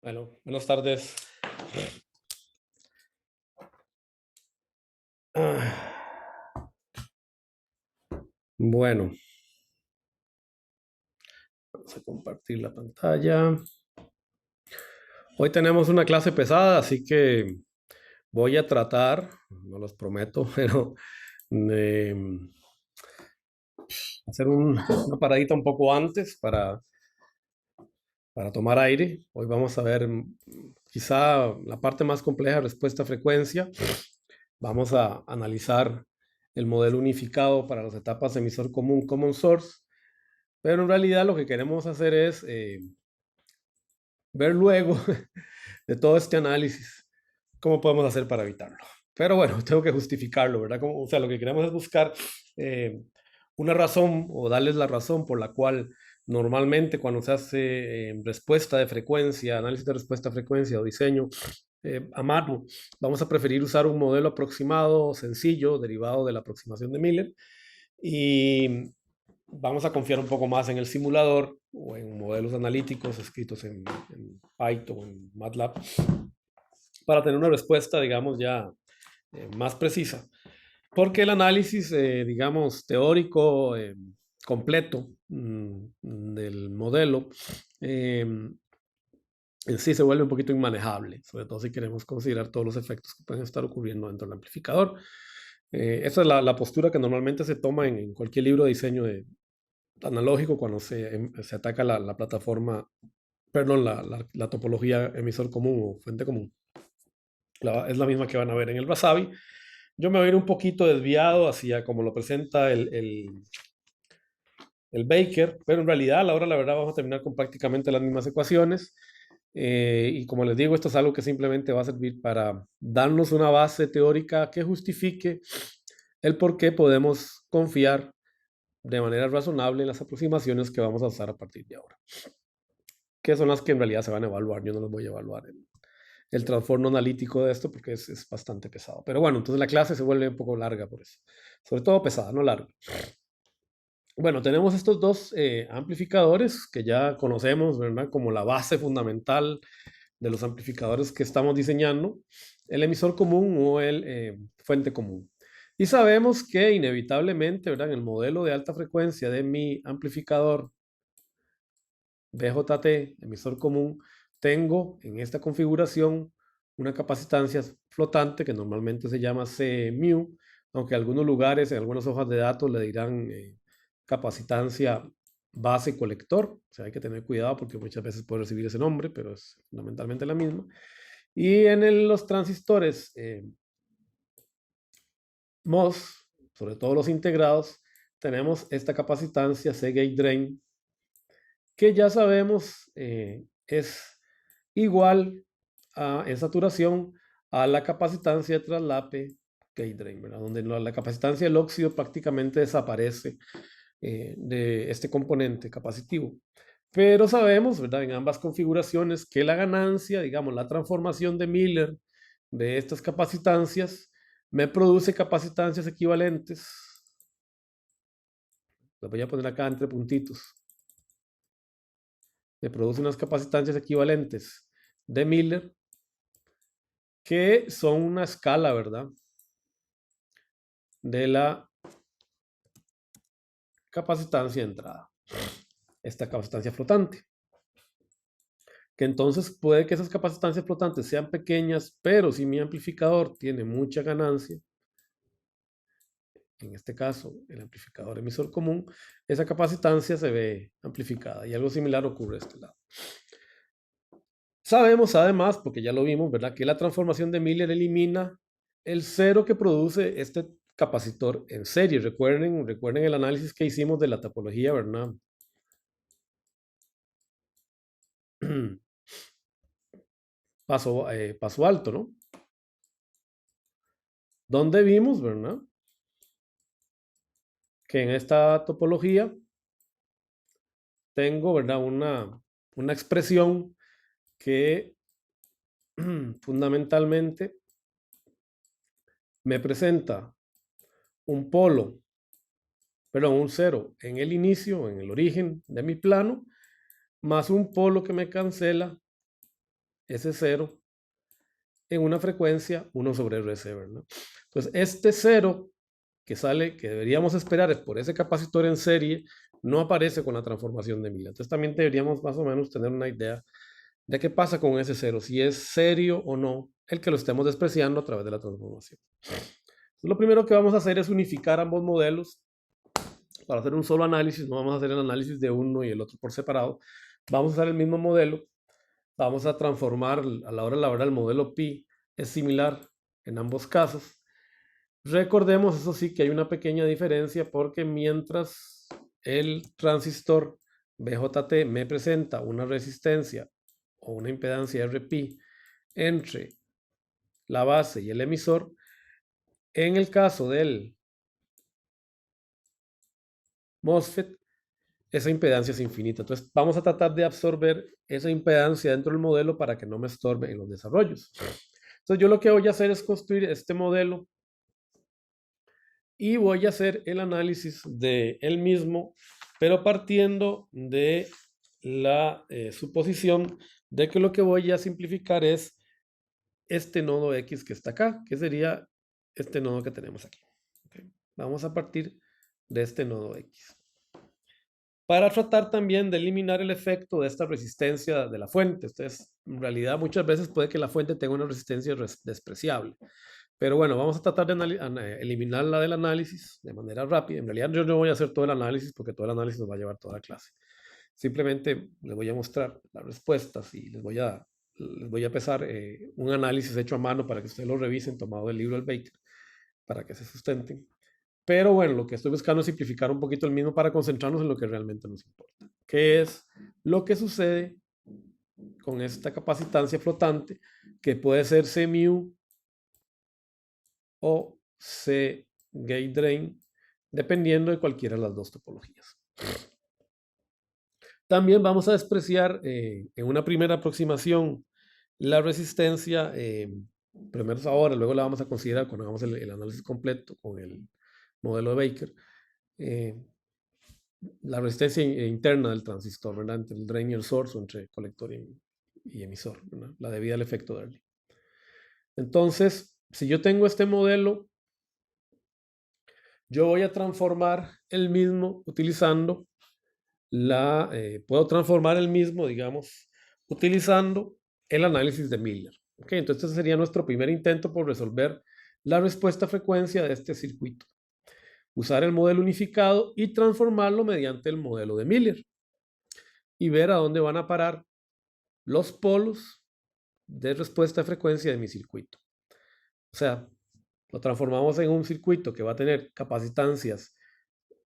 Bueno, buenas tardes. Ah, Bueno, vamos a compartir la pantalla. Hoy tenemos una clase pesada, así que voy a tratar, no los prometo, pero de hacer una paradita un poco antes para tomar aire. Hoy vamos a ver quizá la parte más compleja, respuesta a frecuencia. Vamos a analizar el modelo unificado para las etapas emisor común, common source. Pero en realidad lo que queremos hacer es ver luego de todo este análisis cómo podemos hacer para evitarlo. Pero bueno, tengo que justificarlo, ¿verdad? O sea, lo que queremos es buscar eh, una razón o darles la razón por la cual normalmente cuando se hace respuesta de frecuencia, análisis de respuesta a frecuencia o diseño a mano, vamos a preferir usar un modelo aproximado sencillo derivado de la aproximación de Miller y vamos a confiar un poco más en el simulador o en modelos analíticos escritos en Python, en MATLAB, para tener una respuesta, digamos, ya más precisa. Porque el análisis, digamos, teórico completo del modelo en sí se vuelve un poquito inmanejable, sobre todo si queremos considerar todos los efectos que pueden estar ocurriendo dentro del amplificador. Esa es la postura que normalmente se toma en cualquier libro de diseño analógico cuando se ataca la plataforma, perdón, la topología emisor común o fuente común. Es la misma que van a ver en el Rasabi. Yo me voy a ir un poquito desviado hacia como lo presenta el Baker, pero en realidad a la hora la verdad vamos a terminar con prácticamente las mismas ecuaciones. Y como les digo, esto es algo que simplemente va a servir para darnos una base teórica que justifique el por qué podemos confiar de manera razonable en las aproximaciones que vamos a usar a partir de ahora, que son las que en realidad se van a evaluar. Yo no los voy a evaluar el trastorno analítico de esto porque es bastante pesado. Pero bueno, entonces la clase se vuelve un poco larga por eso. Sobre todo pesada, no larga. Bueno, tenemos estos dos amplificadores que ya conocemos, ¿verdad? Como la base fundamental de los amplificadores que estamos diseñando, el emisor común o el fuente común. Y sabemos que inevitablemente, ¿verdad? En el modelo de alta frecuencia de mi amplificador BJT, emisor común, tengo en esta configuración una capacitancia flotante que normalmente se llama CMU, aunque en algunos lugares, en algunas hojas de datos le dirán capacitancia base colector. O sea, hay que tener cuidado porque muchas veces puede recibir ese nombre, pero es fundamentalmente la misma. Y en los transistores MOS, sobre todo los integrados, tenemos esta capacitancia C-gate drain, que ya sabemos es igual en saturación a la capacitancia de traslape gate drain, ¿verdad? Donde la capacitancia del óxido prácticamente desaparece de este componente capacitivo. Pero sabemos, ¿verdad? En ambas configuraciones que la ganancia, digamos, la transformación de Miller de estas capacitancias me produce capacitancias equivalentes. Las voy a poner acá entre puntitos. Me produce unas capacitancias equivalentes de Miller que son una escala, ¿verdad? De la capacitancia de entrada. Esta capacitancia flotante. Que entonces puede que esas capacitancias flotantes sean pequeñas, pero si mi amplificador tiene mucha ganancia, en este caso el amplificador emisor común, esa capacitancia se ve amplificada y algo similar ocurre a este lado. Sabemos además, porque ya lo vimos, ¿verdad? Que la transformación de Miller elimina el cero que produce este capacitor en serie. Recuerden el análisis que hicimos de la topología, ¿verdad? Paso alto, ¿no? Donde vimos, ¿verdad? Que en esta topología tengo, ¿verdad? Una expresión que fundamentalmente me presenta un polo, perdón, un cero en el inicio, en el origen de mi plano, más un polo que me cancela S0 en una frecuencia 1 sobre RC, ¿verdad? Entonces, este 0 que sale, que deberíamos esperar es por ese capacitor en serie, no aparece con la transformación de Miller. Entonces, también deberíamos más o menos tener una idea de qué pasa con ese 0, si es serio o no el que lo estemos despreciando a través de la transformación. Entonces, lo primero que vamos a hacer es unificar ambos modelos para hacer un solo análisis. No vamos a hacer el análisis de uno y el otro por separado. Vamos a usar el mismo modelo. Vamos a transformar a la hora de la verdad el modelo pi es similar en ambos casos. Recordemos, eso sí, que hay una pequeña diferencia porque mientras el transistor BJT me presenta una resistencia o una impedancia RP entre la base y el emisor, en el caso del MOSFET, esa impedancia es infinita. Entonces, vamos a tratar de absorber esa impedancia dentro del modelo para que no me estorbe en los desarrollos. Entonces, yo lo que voy a hacer es construir este modelo y voy a hacer el análisis de él mismo, pero partiendo de la suposición de que lo que voy a simplificar es este nodo X que está acá, que sería este nodo que tenemos aquí. ¿Okay? Vamos a partir de este nodo X. Para tratar también de eliminar el efecto de esta resistencia de la fuente. Entonces, en realidad muchas veces puede que la fuente tenga una resistencia despreciable. Pero bueno, vamos a tratar de eliminarla del análisis de manera rápida. En realidad yo no voy a hacer todo el análisis porque todo el análisis nos va a llevar toda la clase. Simplemente les voy a mostrar las respuestas y les voy a pesar un análisis hecho a mano para que ustedes lo revisen, tomado del libro del Baker, para que se sustenten. Pero bueno, lo que estoy buscando es simplificar un poquito el mismo para concentrarnos en lo que realmente nos importa, que es lo que sucede con esta capacitancia flotante, que puede ser CMU o C gate drain, dependiendo de cualquiera de las dos topologías. También vamos a despreciar en una primera aproximación la resistencia, primero ahora, luego la vamos a considerar cuando hagamos el análisis completo con el modelo de Baker, la resistencia interna del transistor, ¿verdad? Entre el drain y el source, o entre colector y emisor, ¿verdad? La debida al efecto de Early. Entonces, si yo tengo este modelo, yo voy a transformar el mismo utilizando puedo transformar el mismo, digamos, utilizando el análisis de Miller. ¿Okay? Entonces, este sería nuestro primer intento por resolver la respuesta a frecuencia de este circuito. Usar el modelo unificado y transformarlo mediante el modelo de Miller. Y ver a dónde van a parar los polos de respuesta a frecuencia de mi circuito. O sea, lo transformamos en un circuito que va a tener capacitancias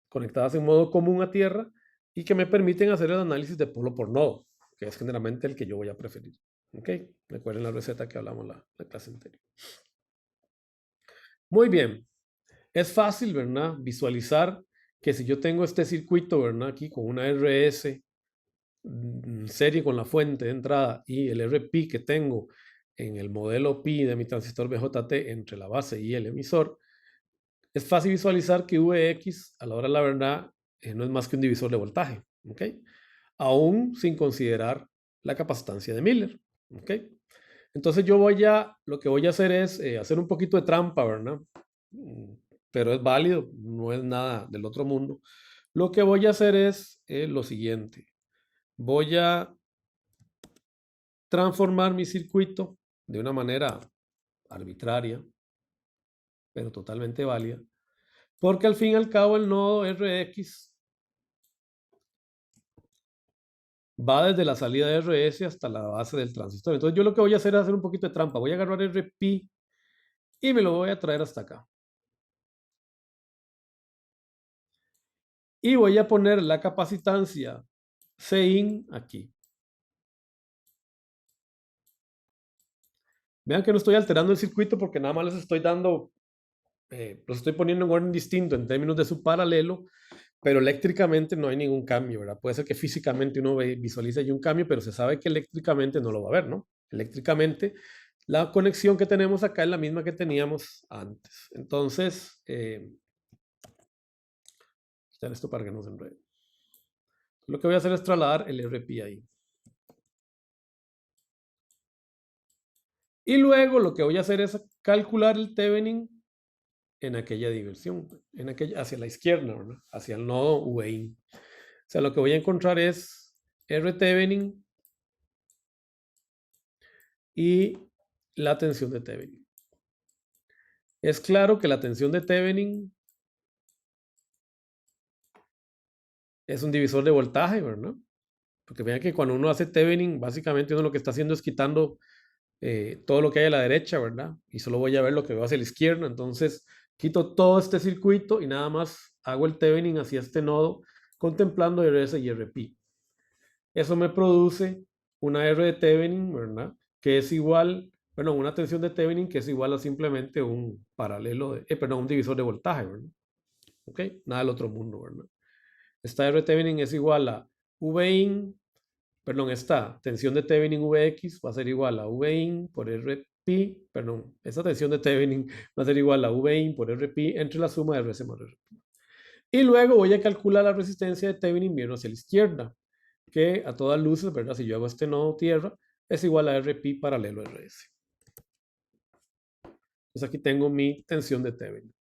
conectadas en modo común a tierra y que me permiten hacer el análisis de polo por nodo, que es generalmente el que yo voy a preferir. ¿Ok? Recuerden la receta que hablamos la clase anterior. Muy bien. Es fácil, ¿verdad? Visualizar que si yo tengo este circuito, ¿verdad? Aquí con una RS serie con la fuente de entrada y el RP que tengo en el modelo pi de mi transistor BJT entre la base y el emisor, es fácil visualizar que Vx a la hora de la verdad no es más que un divisor de voltaje, ¿ok? Aún sin considerar la capacitancia de Miller, ¿ok? Entonces lo que voy a hacer es hacer un poquito de trampa, ¿verdad? Pero es válido, no es nada del otro mundo. Lo que voy a hacer es lo siguiente. Voy a transformar mi circuito de una manera arbitraria, pero totalmente válida, porque al fin y al cabo el nodo Rx va desde la salida de RS hasta la base del transistor. Entonces yo lo que voy a hacer es hacer un poquito de trampa. Voy a agarrar Rp y me lo voy a traer hasta acá. Y voy a poner la capacitancia Cin aquí. Vean que no estoy alterando el circuito porque nada más les estoy dando, los estoy poniendo en orden distinto en términos de su paralelo, pero eléctricamente no hay ningún cambio, ¿verdad? Puede ser que físicamente uno visualice ahí un cambio, pero se sabe que eléctricamente no lo va a ver, ¿no? Eléctricamente, la conexión que tenemos acá es la misma que teníamos antes. Entonces, quitar esto para que no se enrede. Lo que voy a hacer es trasladar el RP ahí. Y luego lo que voy a hacer es calcular el Thevenin en aquella dirección, hacia la izquierda, ¿verdad? Hacia el nodo VIN. O sea, lo que voy a encontrar es R Thevenin y la tensión de Thevenin. Es claro que la tensión de Thevenin es un divisor de voltaje, ¿verdad? Porque vean que cuando uno hace Thevenin, básicamente uno lo que está haciendo es quitando todo lo que hay a la derecha, ¿verdad? Y solo voy a ver lo que veo hacia la izquierda. Entonces, quito todo este circuito y nada más hago el Thevenin hacia este nodo, contemplando RS y RP. Eso me produce una R de Thevenin, ¿verdad? Que es igual, perdón, una tensión de Thevenin que es igual a simplemente un paralelo, perdón, un divisor de voltaje, ¿verdad? ¿Ok? Nada del otro mundo, ¿verdad? Esta R de Thevenin es igual a Vin, perdón, esta tensión de Thevenin Vx va a ser igual a Vin por Rp, perdón, esta tensión de Thevenin va a ser igual a Vin por Rp entre la suma de Rs más Rp. Y luego voy a calcular la resistencia de Thevenin viendo hacia la izquierda, que a todas luces, ¿verdad? Si yo hago este nodo tierra, es igual a Rp paralelo a Rs. Entonces aquí tengo mi tensión de Thevenin,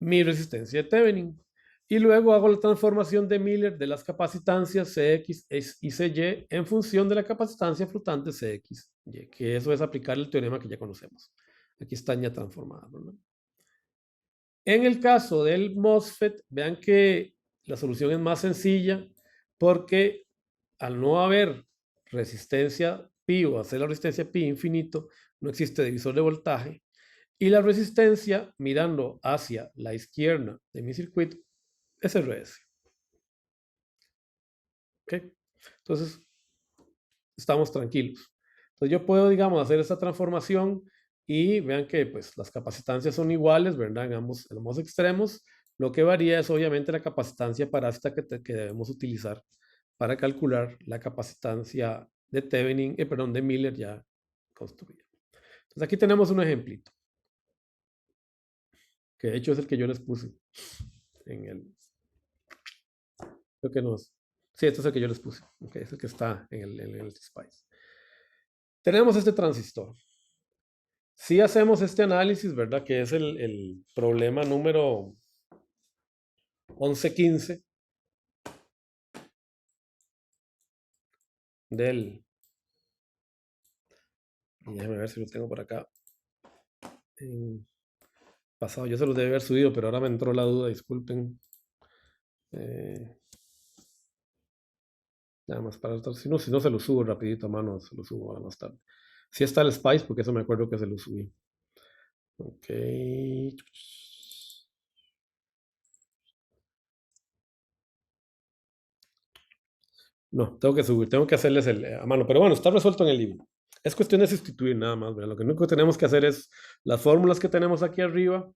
mi resistencia de Thevenin. Y luego hago la transformación de Miller de las capacitancias Cx y Cy en función de la capacitancia flotante Cx, que eso es aplicar el teorema que ya conocemos. Aquí están ya transformadas, ¿verdad? En el caso del MOSFET, vean que la solución es más sencilla porque al no haber resistencia pi o hacer la resistencia pi infinito, no existe divisor de voltaje. Y la resistencia, mirando hacia la izquierda de mi circuito, es RS. ¿Ok? Entonces, estamos tranquilos. Entonces, yo puedo, digamos, hacer esta transformación y vean que pues, las capacitancias son iguales, ¿verdad? En ambos extremos. Lo que varía es obviamente la capacitancia parásita que debemos utilizar para calcular la capacitancia de Thevenin, perdón, de Miller ya construida. Entonces aquí tenemos un ejemplito, que de hecho es el que yo les puse en el, lo que nos, sí, este es el que yo les puse, okay, es el que está en el Spice. Tenemos este transistor. Si hacemos este análisis, ¿verdad? Que es el problema número 1115 del, déjame ver si lo tengo por acá. En pasado yo se los debe haber subido, pero ahora me entró la duda, disculpen. Nada más para si no se lo subo rapidito a mano, se lo subo ahora más tarde. Si está el Spice, porque eso me acuerdo que se lo subí. Ok. No, tengo que subir, tengo que hacerles a mano. Pero bueno, está resuelto en el libro. Es cuestión de sustituir nada más, ¿verdad? Lo que único que tenemos que hacer es las fórmulas que tenemos aquí arriba.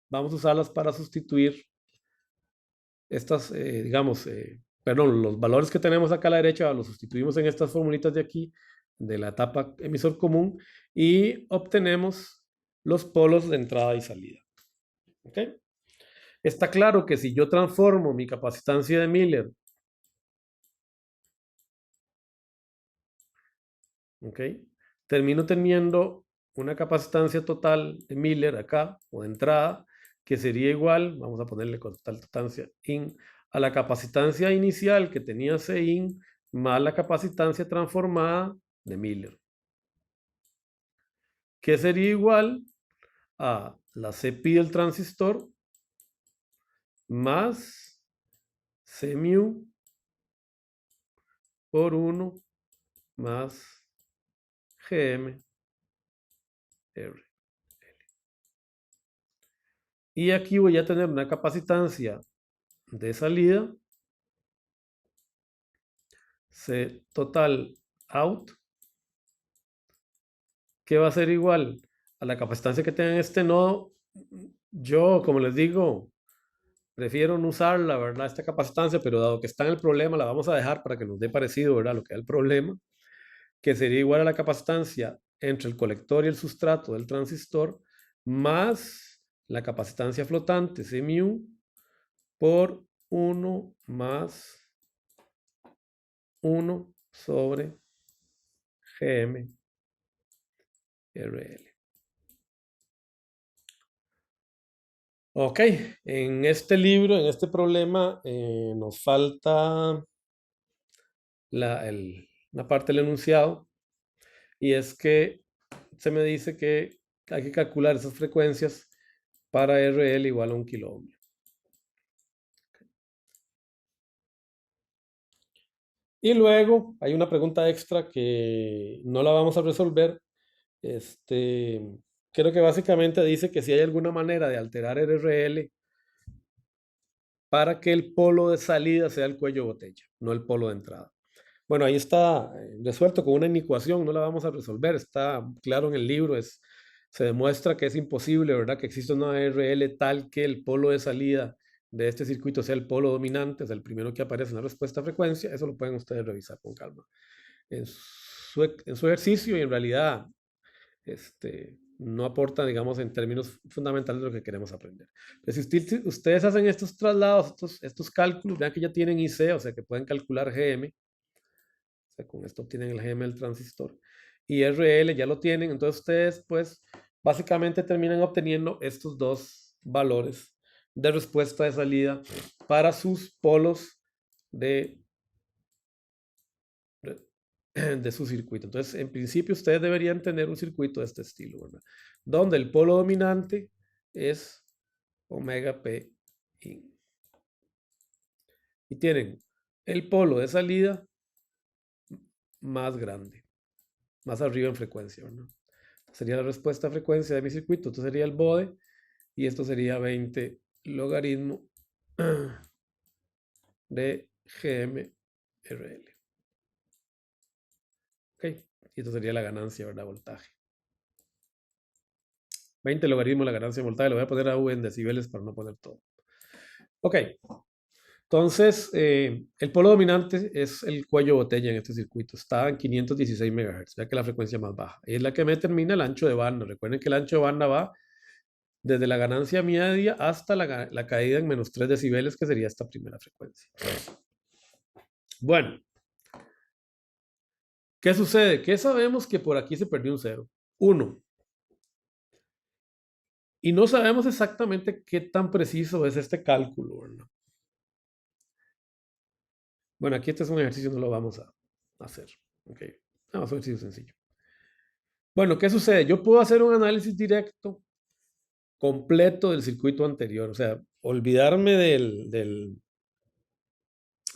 Vamos a usarlas para sustituir estas, digamos, perdón, los valores que tenemos acá a la derecha, los sustituimos en estas formulitas de aquí, de la etapa emisor común, y obtenemos los polos de entrada y salida. ¿Ok? Está claro que si yo transformo mi capacitancia de Miller, ¿ok? Termino teniendo una capacitancia total de Miller acá, o de entrada, que sería igual, vamos a ponerle con total capacitancia in, a la capacitancia inicial que tenía Cin más la capacitancia transformada de Miller, que sería igual a la Cpi del transistor más C mu por 1 más Gm R. Y aquí voy a tener una capacitancia de salida C total out, que va a ser igual a la capacitancia que tenga este nodo. Yo, como les digo, prefiero no usarla, ¿verdad? Esta capacitancia, pero dado que está en el problema, la vamos a dejar para que nos dé parecido, ¿verdad? Lo que es el problema, que sería igual a la capacitancia entre el colector y el sustrato del transistor, más la capacitancia flotante, C mu, por 1 más 1 sobre GM RL. Ok, en este libro, en este problema, nos falta una parte del enunciado, y es que se me dice que hay que calcular esas frecuencias para RL igual a 1 kilo. Y luego hay una pregunta extra que no la vamos a resolver. Creo que básicamente dice que si hay alguna manera de alterar el RL para que el polo de salida sea el cuello botella, no el polo de entrada. Bueno, ahí está resuelto con una inecuación, no la vamos a resolver, está claro en el libro, se demuestra que es imposible, ¿verdad? Que existe una RL tal que el polo de salida de este circuito sea el polo dominante, es el primero que aparece en la respuesta a frecuencia. Eso lo pueden ustedes revisar con calma en su ejercicio, y en realidad no aporta, digamos, en términos fundamentales de lo que queremos aprender. Pero si ustedes hacen estos traslados, estos cálculos, vean que ya tienen IC, o sea que pueden calcular GM, o sea, con esto obtienen el GM del transistor, y RL ya lo tienen. Entonces ustedes, pues, básicamente terminan obteniendo estos dos valores de respuesta de salida para sus polos de de su circuito. Entonces, en principio, ustedes deberían tener un circuito de este estilo, ¿verdad? Donde el polo dominante es omega P in. Y tienen el polo de salida más grande, más arriba en frecuencia, ¿verdad? Sería la respuesta a frecuencia de mi circuito. Esto sería el bode, y esto sería 20 logaritmo de GMRL. ¿Ok? Y esto sería la ganancia, ¿verdad? Voltaje. 20 logaritmo de la ganancia de voltaje. Lo voy a poner a U en decibeles para no poner todo. Ok. Entonces, el polo dominante es el cuello botella en este circuito. Está en 516 MHz, ya que la frecuencia más baja. Es la que me determina el ancho de banda. Recuerden que el ancho de banda va desde la ganancia media hasta la caída en menos 3 decibeles, que sería esta primera frecuencia. Bueno, ¿qué sucede? ¿Qué sabemos? Que por aquí se perdió un 0. 1. Y no sabemos exactamente qué tan preciso es este cálculo, ¿verdad? Bueno, aquí este es un ejercicio, no lo vamos a hacer. Ok, vamos a un ejercicio sencillo. Bueno, ¿qué sucede? Yo puedo hacer un análisis directo completo del circuito anterior, o sea, olvidarme de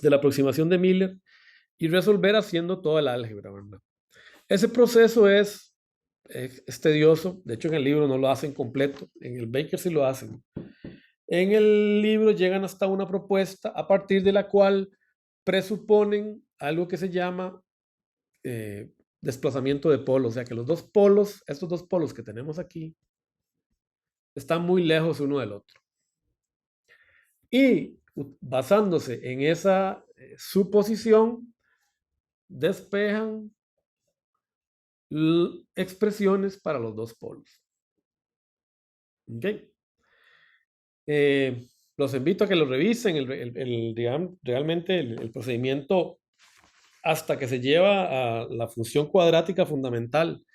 la aproximación de Miller y resolver haciendo toda el álgebra, ¿verdad? Ese proceso es tedioso. De hecho, en el libro no lo hacen completo, en el Baker sí lo hacen. En el libro llegan hasta una propuesta a partir de la cual presuponen algo que se llama desplazamiento de polos, o sea que los dos polos, estos dos polos que tenemos aquí, están muy lejos uno del otro. Y basándose en esa suposición, despejan expresiones para los dos polos. ¿Okay? Los invito a que lo revisen. Realmente el procedimiento hasta que se lleva a la función cuadrática fundamental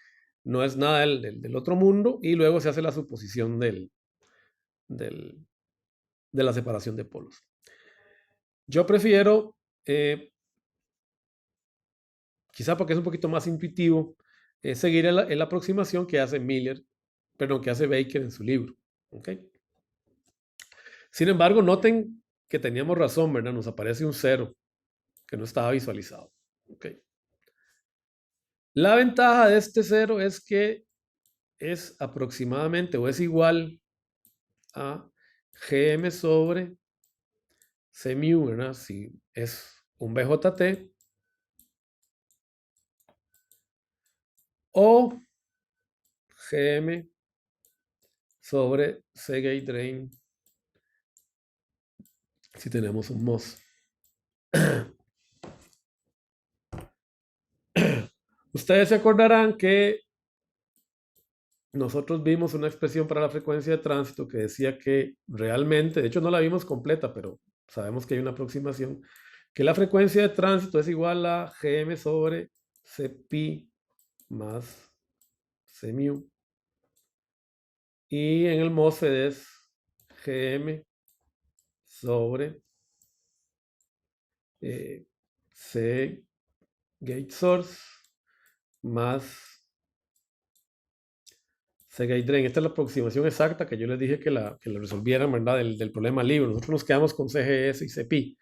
no es nada del otro mundo, y luego se hace la suposición de la separación de polos. Yo prefiero, quizá porque es un poquito más intuitivo, seguir la aproximación que hace Miller, perdón, que hace Baker en su libro. ¿Okay? Sin embargo, noten que teníamos razón, ¿verdad? Nos aparece un 0 que no estaba visualizado. ¿Okay? La ventaja de este 0 es que es aproximadamente o es igual a GM sobre C mu, ¿verdad? Si es un BJT, o GM sobre C gate drain si tenemos un MOS. Ustedes se acordarán que nosotros vimos una expresión para la frecuencia de tránsito que decía que realmente, de hecho no la vimos completa, pero sabemos que hay una aproximación, que la frecuencia de tránsito es igual a GM sobre C pi más C mu. Y en el MOSFET es GM sobre C gate source más C gate drain. Esta es la aproximación exacta que yo les dije que la resolvieran, ¿verdad? Del problema libre. Nosotros nos quedamos con CGS y CPI,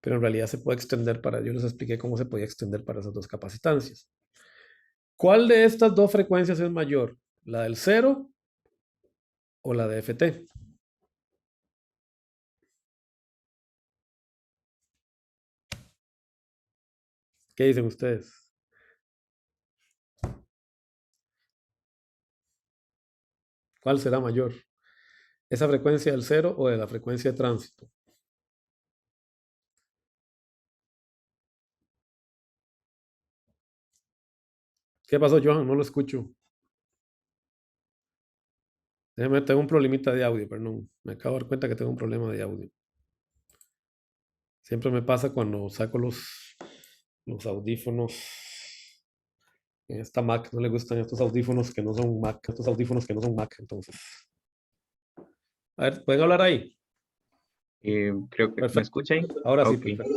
pero en realidad se puede extender para, yo les expliqué cómo se podía extender para esas dos capacitancias. ¿Cuál de estas dos frecuencias es mayor? ¿La del 0 o la de FT? ¿Qué dicen ustedes? ¿Cuál será mayor? ¿Esa frecuencia del 0 o de la frecuencia de tránsito? ¿Qué pasó, Johan? No lo escucho. Déjame, tengo un problemita de audio, perdón. Me acabo de dar cuenta que tengo un problema de audio. Siempre me pasa cuando saco los audífonos. En esta Mac no le gustan estos audífonos que no son Mac, estos audífonos que no son Mac, entonces. A ver, ¿pueden hablar ahí? Creo que me Perfecto. escucha ahí. Ahora sí, Ok. perfecto.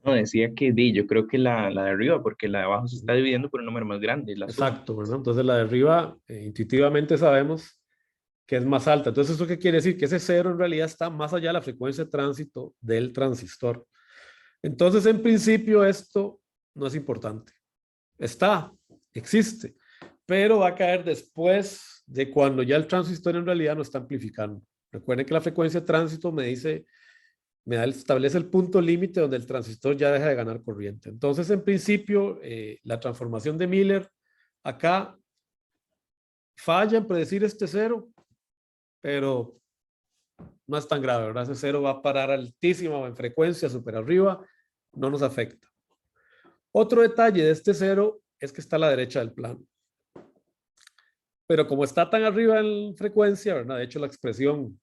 No, decía que yo creo que la de arriba, porque la de abajo se está dividiendo por un número más grande, la suma. Exacto, ¿verdad? Entonces la de arriba, intuitivamente sabemos que es más alta. Entonces, ¿eso qué quiere decir? Que ese cero en realidad está más allá de la frecuencia de tránsito del transistor. Entonces, en principio, esto no es importante. Está, existe, pero va a caer después de cuando ya el transistor en realidad no está amplificando. Recuerden que la frecuencia de tránsito me dice, establece el punto límite donde el transistor ya deja de ganar corriente. Entonces, en principio, la transformación de Miller acá falla en predecir este cero, pero no es tan grave, ¿verdad? Ese cero va a parar altísima en frecuencia, súper arriba, no nos afecta. Otro detalle de este cero es que está a la derecha del plano. Pero como está tan arriba en frecuencia, ¿verdad? De hecho, la expresión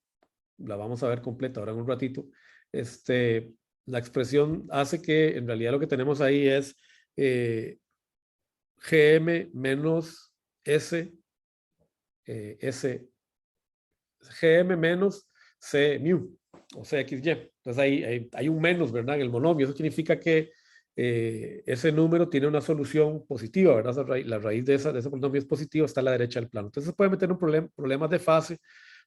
la vamos a ver completa ahora en un ratito. La expresión hace que en realidad lo que tenemos ahí es GM menos S, S, GM menos C mu o CXY. Entonces hay un menos, ¿verdad? En el monomio. Eso significa que ese número tiene una solución positiva, ¿verdad? La raíz de ese polinomio es positiva, está a la derecha del plano. Entonces se puede meter un problemas de fase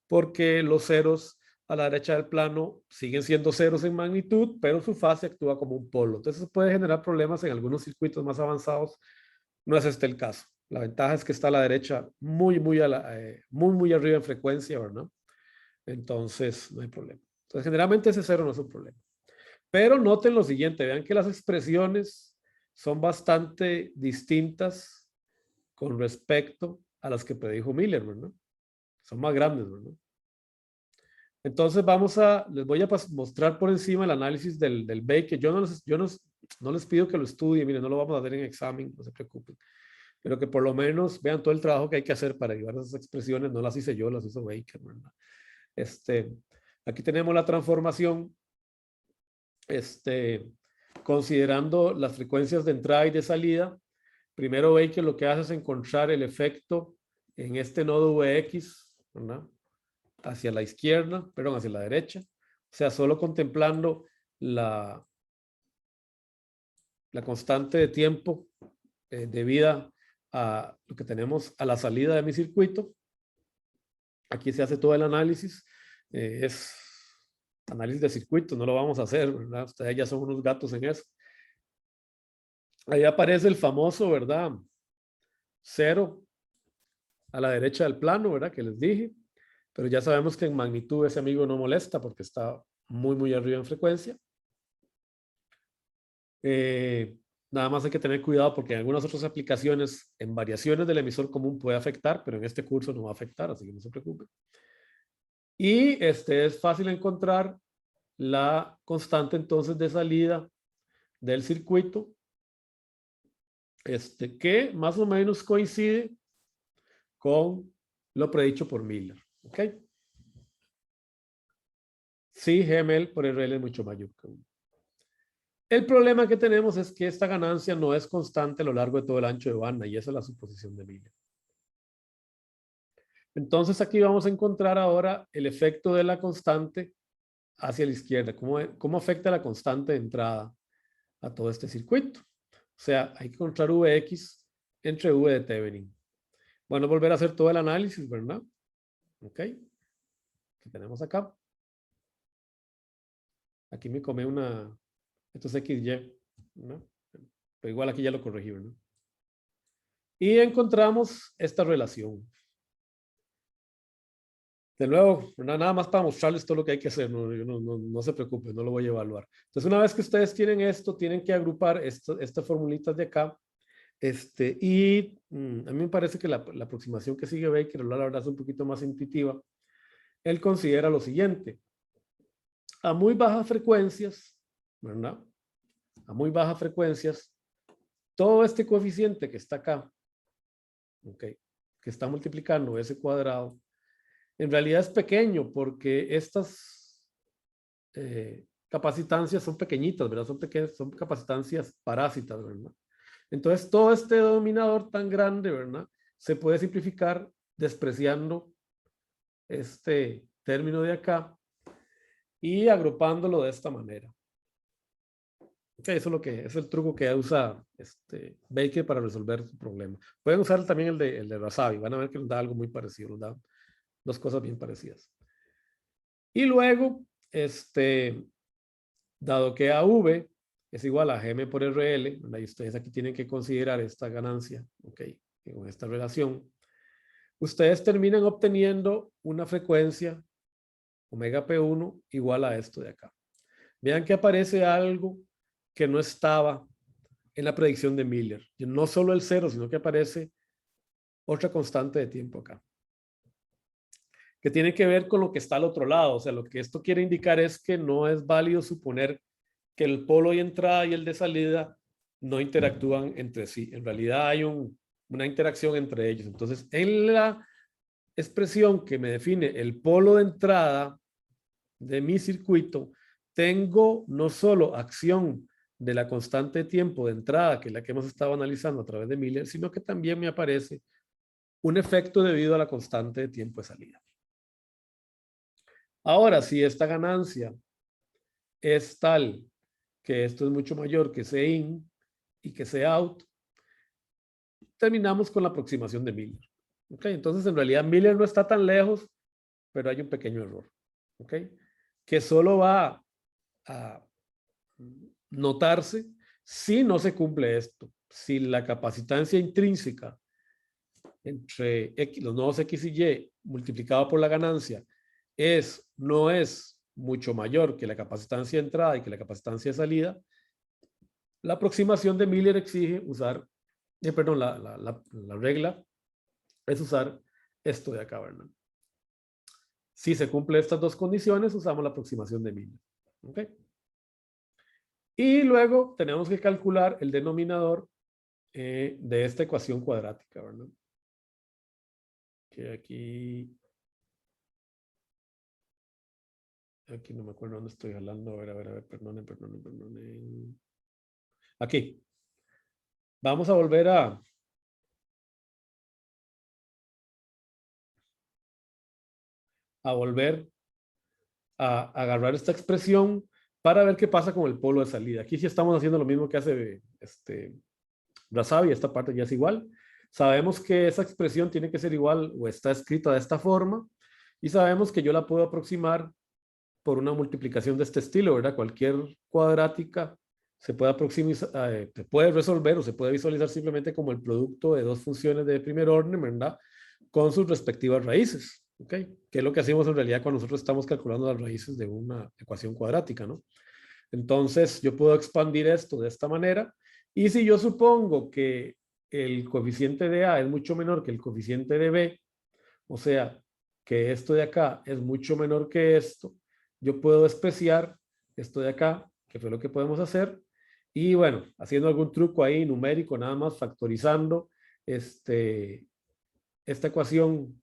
porque los ceros a la derecha del plano siguen siendo ceros en magnitud, pero su fase actúa como un polo. Entonces puede generar problemas en algunos circuitos más avanzados. No es este el caso. La ventaja es que está a la derecha muy arriba en frecuencia, ¿verdad? Entonces no hay problema. Entonces generalmente ese cero no es un problema. Pero noten lo siguiente, vean que las expresiones son bastante distintas con respecto a las que predijo Miller, ¿verdad? Son más grandes, ¿verdad? Entonces les voy a mostrar por encima el análisis del Baker. No les pido que lo estudien, miren, no lo vamos a hacer en examen, no se preocupen, pero que por lo menos vean todo el trabajo que hay que hacer para llevar esas expresiones, no las hice yo, las hizo Baker, ¿verdad? Aquí tenemos la transformación, considerando las frecuencias de entrada y de salida. Primero Baker lo que hace es encontrar el efecto en este nodo Vx, ¿verdad? Hacia la izquierda, perdón, hacia la derecha. O sea, solo contemplando la constante de tiempo debida a lo que tenemos a la salida de mi circuito. Aquí se hace todo el análisis. Es análisis de circuito, no lo vamos a hacer, ¿verdad? Ustedes ya son unos gatos en eso. Ahí aparece el famoso, ¿verdad? Cero a la derecha del plano, ¿verdad? Que les dije. Pero ya sabemos que en magnitud ese amigo no molesta porque está muy arriba en frecuencia. Nada más hay que tener cuidado porque en algunas otras aplicaciones, en variaciones del emisor común puede afectar, pero en este curso no va a afectar, así que no se preocupen. Y es fácil encontrar la constante entonces de salida del circuito, que más o menos coincide con lo predicho por Miller. ¿Ok? Sí, GML por RL es mucho mayor que 1. El problema que tenemos es que esta ganancia no es constante a lo largo de todo el ancho de banda y esa es la suposición de Miller. Entonces aquí vamos a encontrar ahora el efecto de la constante hacia la izquierda. ¿Cómo afecta la constante de entrada a todo este circuito? O sea, hay que encontrar Vx entre V de Thevenin. Bueno, volver a hacer todo el análisis, ¿verdad? Ok. ¿Qué tenemos acá? Aquí me come una... Esto es XY, ¿no? Pero igual aquí ya lo corregí, ¿verdad? Y encontramos esta relación. De nuevo, nada más para mostrarles todo lo que hay que hacer, no se preocupen, no lo voy a evaluar. Entonces, una vez que ustedes tienen esto, tienen que agrupar estas formulitas de acá. A mí me parece que la aproximación que sigue Baker, la verdad, es un poquito más intuitiva. Él considera lo siguiente. A muy bajas frecuencias, ¿verdad? A muy bajas frecuencias, todo este coeficiente que está acá, ¿ok? Que está multiplicando ese cuadrado, en realidad es pequeño porque estas capacitancias son pequeñitas, ¿verdad? Son capacitancias parásitas, ¿verdad? Entonces, todo este denominador tan grande, ¿verdad? Se puede simplificar despreciando este término de acá y agrupándolo de esta manera. Okay, eso es lo que es el truco que usa Baker para resolver su problema. Pueden usar también el de Razavi. Van a ver que nos da algo muy parecido, nos da dos cosas bien parecidas. Y luego, dado que AV es igual a GM por RL, ¿verdad? Y ustedes aquí tienen que considerar esta ganancia, ¿ok? Con esta relación, ustedes terminan obteniendo una frecuencia omega P1 igual a esto de acá. Vean que aparece algo que no estaba en la predicción de Miller. No solo el cero, sino que aparece otra constante de tiempo acá, que tiene que ver con lo que está al otro lado. O sea, lo que esto quiere indicar es que no es válido suponer que el polo de entrada y el de salida no interactúan entre sí. En realidad hay una interacción entre ellos. Entonces, en la expresión que me define el polo de entrada de mi circuito, tengo no solo acción de la constante de tiempo de entrada, que es la que hemos estado analizando a través de Miller, sino que también me aparece un efecto debido a la constante de tiempo de salida. Ahora, si esta ganancia es tal que esto es mucho mayor que C in y que C out, terminamos con la aproximación de Miller. ¿Okay? Entonces, en realidad, Miller no está tan lejos, pero hay un pequeño error. ¿Okay? Que solo va a notarse si no se cumple esto. Si la capacitancia intrínseca entre los nodos X y Y multiplicado por la ganancia no es mucho mayor que la capacitancia de entrada y que la capacitancia de salida, la aproximación de Miller exige usar, perdón, la regla es usar esto de acá, ¿verdad? Si se cumplen estas dos condiciones, usamos la aproximación de Miller. ¿Ok? Y luego tenemos que calcular el denominador de esta ecuación cuadrática, ¿verdad? Que aquí no me acuerdo dónde estoy hablando. A ver, perdonen. Aquí. Vamos a volver a volver a agarrar esta expresión para ver qué pasa con el polo de salida. Aquí sí estamos haciendo lo mismo que hace Razavi, esta parte ya es igual. Sabemos que esa expresión tiene que ser igual o está escrita de esta forma y sabemos que yo la puedo aproximar por una multiplicación de este estilo, ¿verdad? Cualquier cuadrática se puede se puede resolver o se puede visualizar simplemente como el producto de dos funciones de primer orden, ¿verdad? Con sus respectivas raíces, ¿ok? Que es lo que hacemos en realidad cuando nosotros estamos calculando las raíces de una ecuación cuadrática, ¿no? Entonces, yo puedo expandir esto de esta manera y si yo supongo que el coeficiente de A es mucho menor que el coeficiente de B, o sea, que esto de acá es mucho menor que esto, yo puedo despreciar esto de acá, que fue lo que podemos hacer, y bueno, haciendo algún truco ahí numérico, nada más factorizando esta ecuación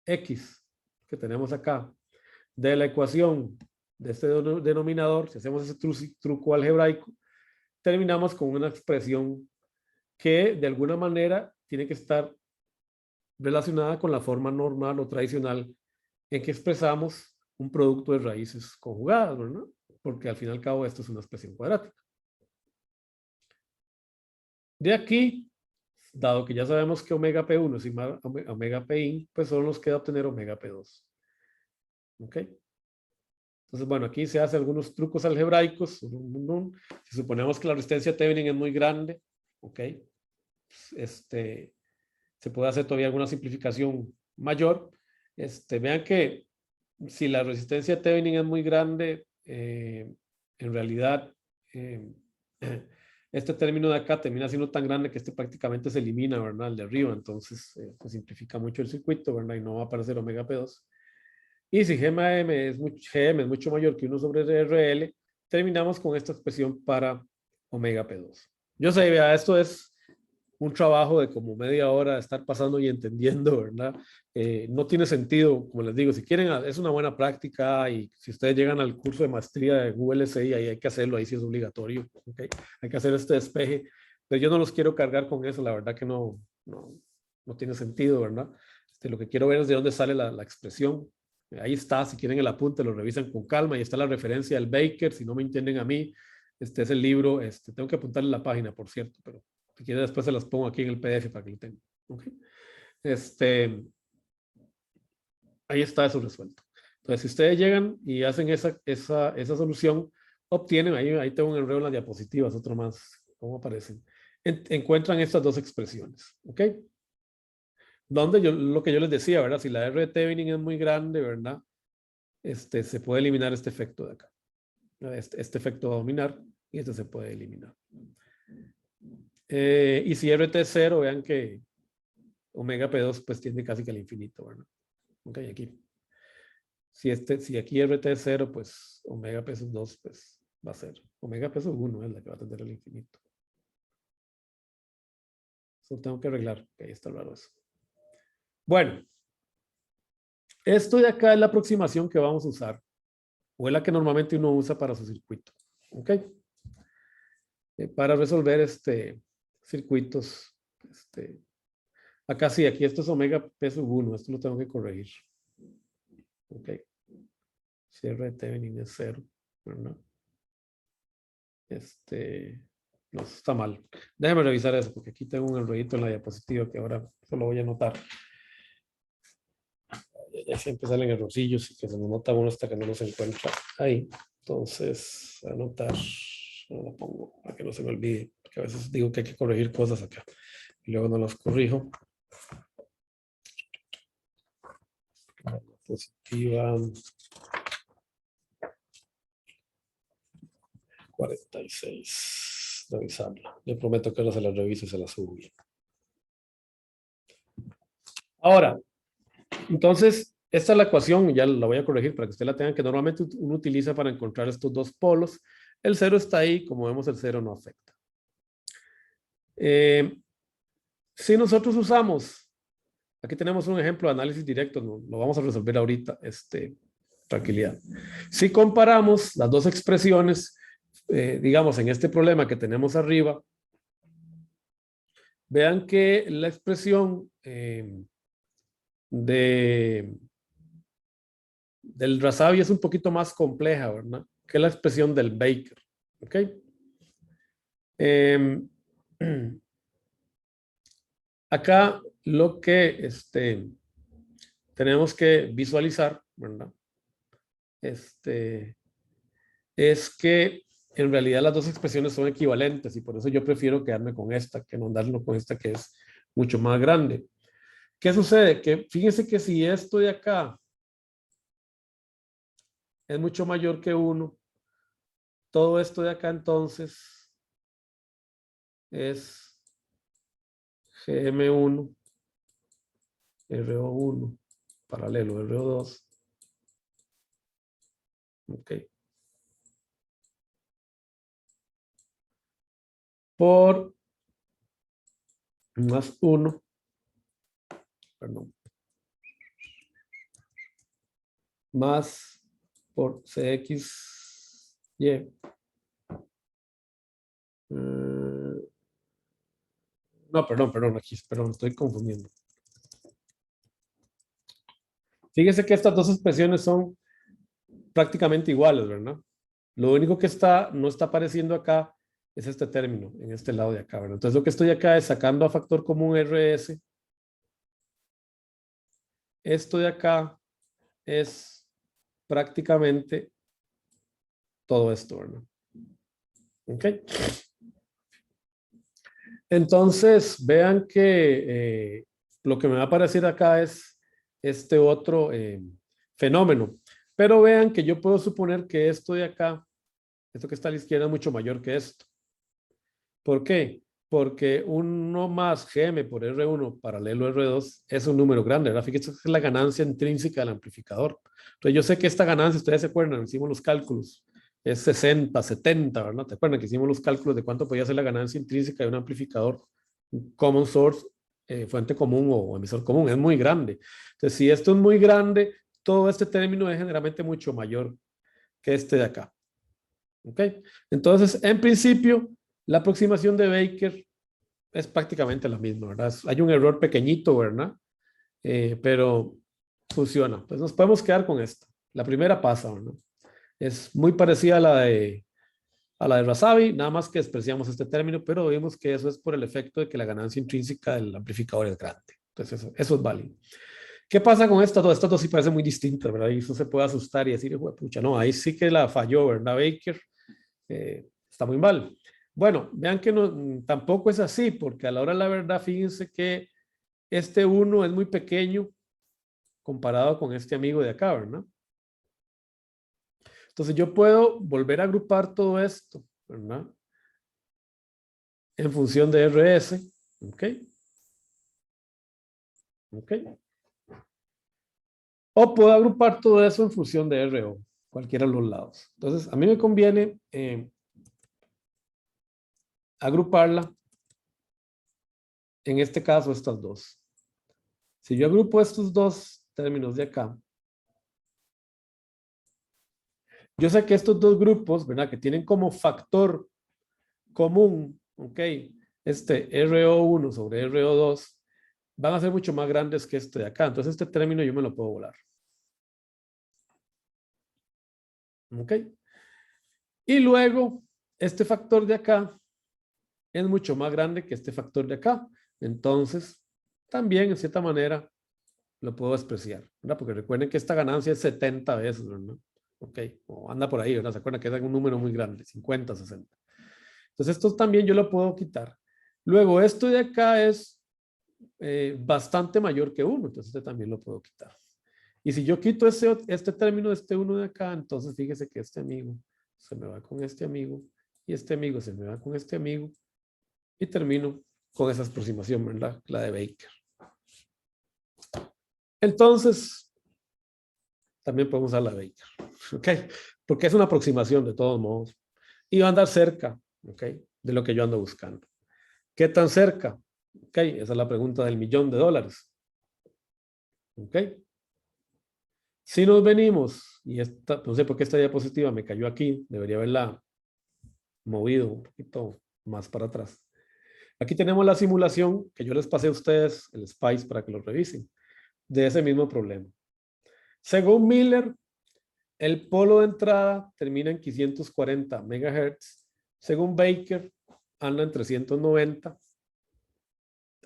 X que tenemos acá, de la ecuación de este denominador, si hacemos ese truco algebraico, terminamos con una expresión que de alguna manera tiene que estar relacionada con la forma normal o tradicional en que expresamos un producto de raíces conjugadas, ¿verdad? Porque al fin y al cabo esto es una expresión cuadrática. De aquí, dado que ya sabemos que omega P1 es igual a omega Pin, pues solo nos queda obtener omega P2. ¿Ok? Entonces, bueno, aquí se hacen algunos trucos algebraicos. Si suponemos que la resistencia Thevenin es muy grande, ¿ok? Se puede hacer todavía alguna simplificación mayor. Vean que si la resistencia Thevenin es muy grande, en realidad este término de acá termina siendo tan grande que este prácticamente se elimina, ¿verdad? El de arriba, entonces se simplifica mucho el circuito, ¿verdad? Y no va a aparecer omega P2. Y si GM es mucho mayor que 1 sobre RL, terminamos con esta expresión para omega P2. Yo sé, vea, esto es un trabajo de como media hora de estar pasando y entendiendo, ¿verdad? No tiene sentido, como les digo, si quieren, es una buena práctica y si ustedes llegan al curso de maestría de ULCI, ahí hay que hacerlo, ahí sí es obligatorio, ¿ok? Hay que hacer este despeje, pero yo no los quiero cargar con eso, la verdad que no tiene sentido, ¿verdad? Lo que quiero ver es de dónde sale la expresión. Ahí está, si quieren el apunte, lo revisan con calma, y está la referencia del Baker, si no me entienden a mí, este es el libro, tengo que apuntarle la página, por cierto, pero si quieren después se las pongo aquí en el PDF para que lo tengan. ¿Okay? Ahí está eso resuelto. Entonces, si ustedes llegan y hacen esa solución, obtienen, ahí tengo un enredo en las diapositivas, otro más, ¿cómo aparecen? Encuentran estas dos expresiones, ¿ok? Donde lo que yo les decía, ¿verdad? Si la R de Thevenin es muy grande, ¿verdad? Se puede eliminar este efecto de acá. Este efecto va a dominar y este se puede eliminar. Y si RT es 0, vean que omega P2 pues tiende casi que al infinito, ¿verdad? Ok, aquí. Si aquí RT es 0, pues omega P2 pues va a ser. Omega P1 es la que va a tender al infinito. Eso tengo que arreglar, que ahí está raro eso. Bueno, esto de acá es la aproximación que vamos a usar, o es la que normalmente uno usa para su circuito. ¿Ok? Para resolver circuitos. Acá sí, aquí esto es omega P1, esto lo tengo que corregir. Ok. Cierre de Thevenin es 0, ¿verdad? No, está mal. Déjame revisar eso, porque aquí tengo un enrollito en la diapositiva que ahora solo voy a anotar. Ya siempre salen errorcillos y que se me nota uno hasta que no los encuentra ahí. Entonces, anotar, no lo pongo para que no se me olvide, porque a veces digo que hay que corregir cosas acá y luego no las corrijo. Positiva 46. Revisarla. Le prometo que ahora se la reviso y se la subo bien. Ahora, entonces, esta es la ecuación, ya la voy a corregir para que usted la tenga, que normalmente uno utiliza para encontrar estos dos polos. El 0 está ahí, como vemos el 0 no afecta. Si nosotros usamos, aquí tenemos un ejemplo de análisis directo, lo vamos a resolver ahorita, tranquilidad. Si comparamos las dos expresiones, digamos en este problema que tenemos arriba, vean que la expresión del Razavi es un poquito más compleja, ¿verdad? Que la expresión del Baker. ¿Ok? Acá lo que tenemos que visualizar, ¿verdad? Es que en realidad las dos expresiones son equivalentes y por eso yo prefiero quedarme con esta que no andarlo con esta que es mucho más grande. ¿Qué sucede? Que fíjense que si esto de acá es mucho mayor que 1, todo esto de acá entonces es GM1, RO1, paralelo RO2. Ok. Por más 1, perdón, más por CXY. No, perdón, aquí, perdón, estoy confundiendo. Fíjese que estas dos expresiones son prácticamente iguales, ¿verdad? Lo único que no está apareciendo acá es este término, en este lado de acá, ¿verdad? Entonces lo que estoy acá es sacando a factor común RS. Esto de acá es prácticamente todo esto, ¿verdad? ¿Ok? Entonces, vean que lo que me va a aparecer acá es este otro fenómeno. Pero vean que yo puedo suponer que esto de acá, esto que está a la izquierda es mucho mayor que esto. ¿Por qué? Porque 1 más Gm por R1 paralelo a R2 es un número grande, ¿verdad? Fíjense que es la ganancia intrínseca del amplificador. Entonces yo sé que esta ganancia, ustedes se acuerdan, hicimos los cálculos, es 60, 70, ¿verdad? ¿Te acuerdan que hicimos los cálculos de cuánto podía ser la ganancia intrínseca de un amplificador common source, fuente común o emisor común? Es muy grande. Entonces si esto es muy grande, todo este término es generalmente mucho mayor que este de acá. ¿Ok? Entonces, en principio, la aproximación de Baker es prácticamente la misma, ¿verdad? Hay un error pequeñito, ¿verdad? Pero funciona. Pues nos podemos quedar con esta. La primera pasa, ¿verdad? Es muy parecida a la de Razavi, nada más que despreciamos este término, pero vimos que eso es por el efecto de que la ganancia intrínseca del amplificador es grande. Entonces, eso es válido. ¿Qué pasa con estas dos? Estas dos sí parecen muy distintas, ¿verdad? Y eso se puede asustar y decir, pucha, no, ahí sí que la falló, ¿verdad? Baker está muy mal. Bueno, vean que no, tampoco es así, porque a la hora de la verdad, fíjense que este 1 es muy pequeño comparado con este amigo de acá, ¿verdad? Entonces yo puedo volver a agrupar todo esto, ¿verdad? En función de RS, ¿ok? ¿Ok? O puedo agrupar todo eso en función de RO, cualquiera de los lados. Entonces, a mí me conviene agruparla, en este caso, estas dos. Si yo agrupo estos dos términos de acá, yo sé que estos dos grupos, ¿verdad? Que tienen como factor común, ¿ok? Este RO1 sobre RO2 van a ser mucho más grandes que este de acá. Entonces este término yo me lo puedo volar. ¿Ok? Y luego, este factor de acá es mucho más grande que este factor de acá. Entonces, también, en cierta manera, lo puedo despreciar, ¿verdad? Porque recuerden que esta ganancia es 70 veces, ¿verdad? Ok, o anda por ahí, ¿verdad? Se acuerdan que es un número muy grande, 50, 60. Entonces, esto también yo lo puedo quitar. Luego, esto de acá es bastante mayor que 1, entonces este también lo puedo quitar. Y si yo quito este término de este 1 de acá, entonces fíjese que este amigo se me va con este amigo y este amigo se me va con este amigo y termino con esa aproximación, ¿verdad? La de Baker. Entonces, también podemos usar la de Baker, ¿ok? Porque es una aproximación de todos modos y va a andar cerca, ¿ok? De lo que yo ando buscando. ¿Qué tan cerca? Ok, esa es la pregunta del $1.000.000. Ok. Si nos venimos, y esta, no sé por qué esta diapositiva me cayó aquí, debería haberla movido un poquito más para atrás. Aquí tenemos la simulación que yo les pasé a ustedes, el SPICE, para que lo revisen, de ese mismo problema. Según Miller, el polo de entrada termina en 540 MHz. Según Baker, anda en 390.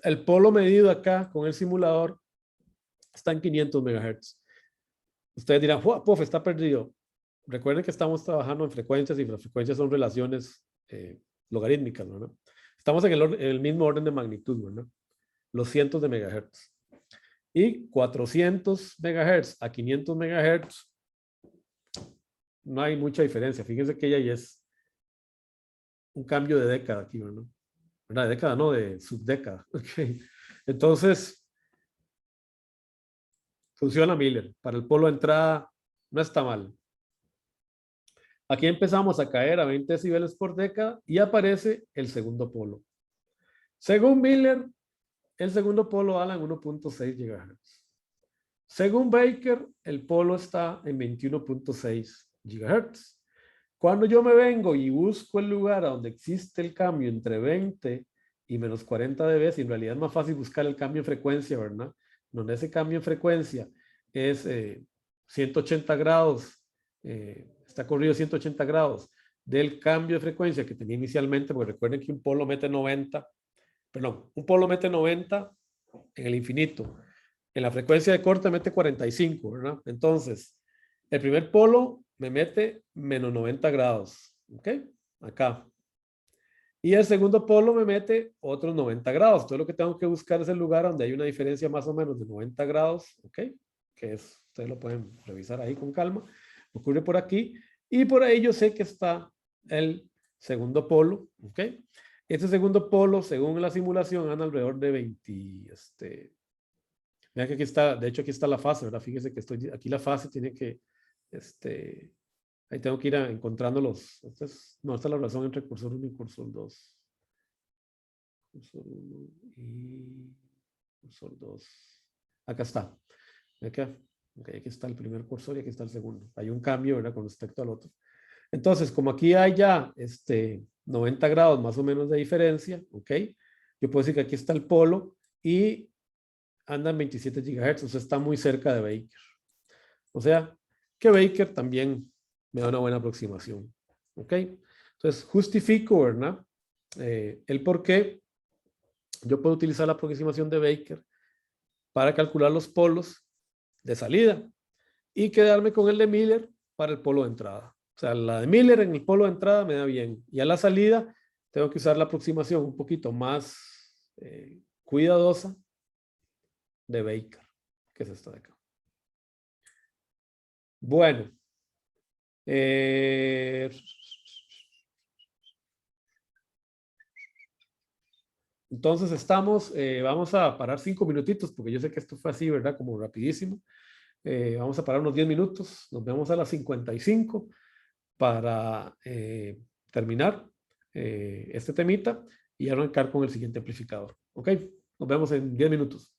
El polo medido acá con el simulador está en 500 MHz. Ustedes dirán, ¡puff! Está perdido. Recuerden que estamos trabajando en frecuencias y las frecuencias son relaciones logarítmicas, ¿verdad? Estamos en el mismo orden de magnitud, ¿verdad? Los cientos de megahertz. Y 400 megahertz a 500 megahertz, no hay mucha diferencia. Fíjense que ella ya es un cambio de década aquí, ¿verdad? De década, no, de subdécada. Okay. Entonces, funciona Miller. Para el polo de entrada, no está mal. Aquí empezamos a caer a 20 decibeles por década y aparece el segundo polo. Según Miller, el segundo polo anda en 1.6 GHz. Según Baker, el polo está en 21.6 GHz. Cuando yo me vengo y busco el lugar donde existe el cambio entre 20 y menos 40 dB, y en realidad es más fácil buscar el cambio en frecuencia, ¿verdad? Donde ese cambio en frecuencia es 180 grados, está corrido 180 grados del cambio de frecuencia que tenía inicialmente, porque recuerden que un polo mete 90, perdón, un polo mete 90 en el infinito. En la frecuencia de corte mete 45, ¿verdad? Entonces, el primer polo me mete menos 90 grados, ¿ok? Acá. Y el segundo polo me mete otros 90 grados. Entonces, lo que tengo que buscar es el lugar donde hay una diferencia más o menos de 90 grados, ¿ok? Que es, ustedes lo pueden revisar ahí con calma. Ocurre por aquí. Y por ahí yo sé que está el segundo polo, ¿ok? Este segundo polo, según la simulación, anda alrededor de 20, vean que aquí está, de hecho aquí está la fase, ¿verdad? Fíjese que estoy, aquí la fase tiene que, ahí tengo que ir encontrando los, no, esta es la razón entre cursor 1 y cursor 2. Cursor 1 y cursor 2. Acá está. Acá. Okay, aquí está el primer cursor y aquí está el segundo. Hay un cambio, ¿verdad? Con respecto al otro. Entonces, como aquí hay ya 90 grados más o menos de diferencia, ¿ok? Yo puedo decir que aquí está el polo y anda en 27 GHz, o sea, está muy cerca de Baker. O sea, que Baker también me da una buena aproximación. ¿Ok? Entonces, justifico, ¿verdad? El por qué yo puedo utilizar la aproximación de Baker para calcular los polos de salida y quedarme con el de Miller para el polo de entrada. O sea, la de Miller en el polo de entrada me da bien. Y a la salida tengo que usar la aproximación un poquito más cuidadosa de Baker, que es esta de acá. Bueno, entonces estamos, vamos a parar 5 minutitos, porque yo sé que esto fue así, ¿verdad? Como rapidísimo. Vamos a parar unos 10 minutos. Nos vemos a las 55 para terminar este temita y arrancar con el siguiente amplificador. ¿Ok? Nos vemos en 10 minutos.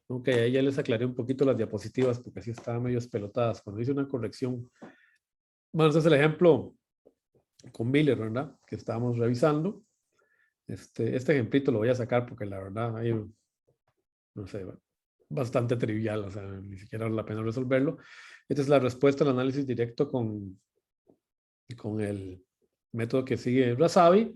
Ok, ahí ya les aclaré un poquito las diapositivas porque así estaban medio espelotadas. Cuando hice una corrección. Bueno, ese es el ejemplo con Miller, ¿verdad? Que estábamos revisando. Este ejemplito lo voy a sacar porque la verdad hay, no sé, bastante trivial, o sea, ni siquiera vale la pena resolverlo. Esta es la respuesta al análisis directo con el método que sigue Razavi,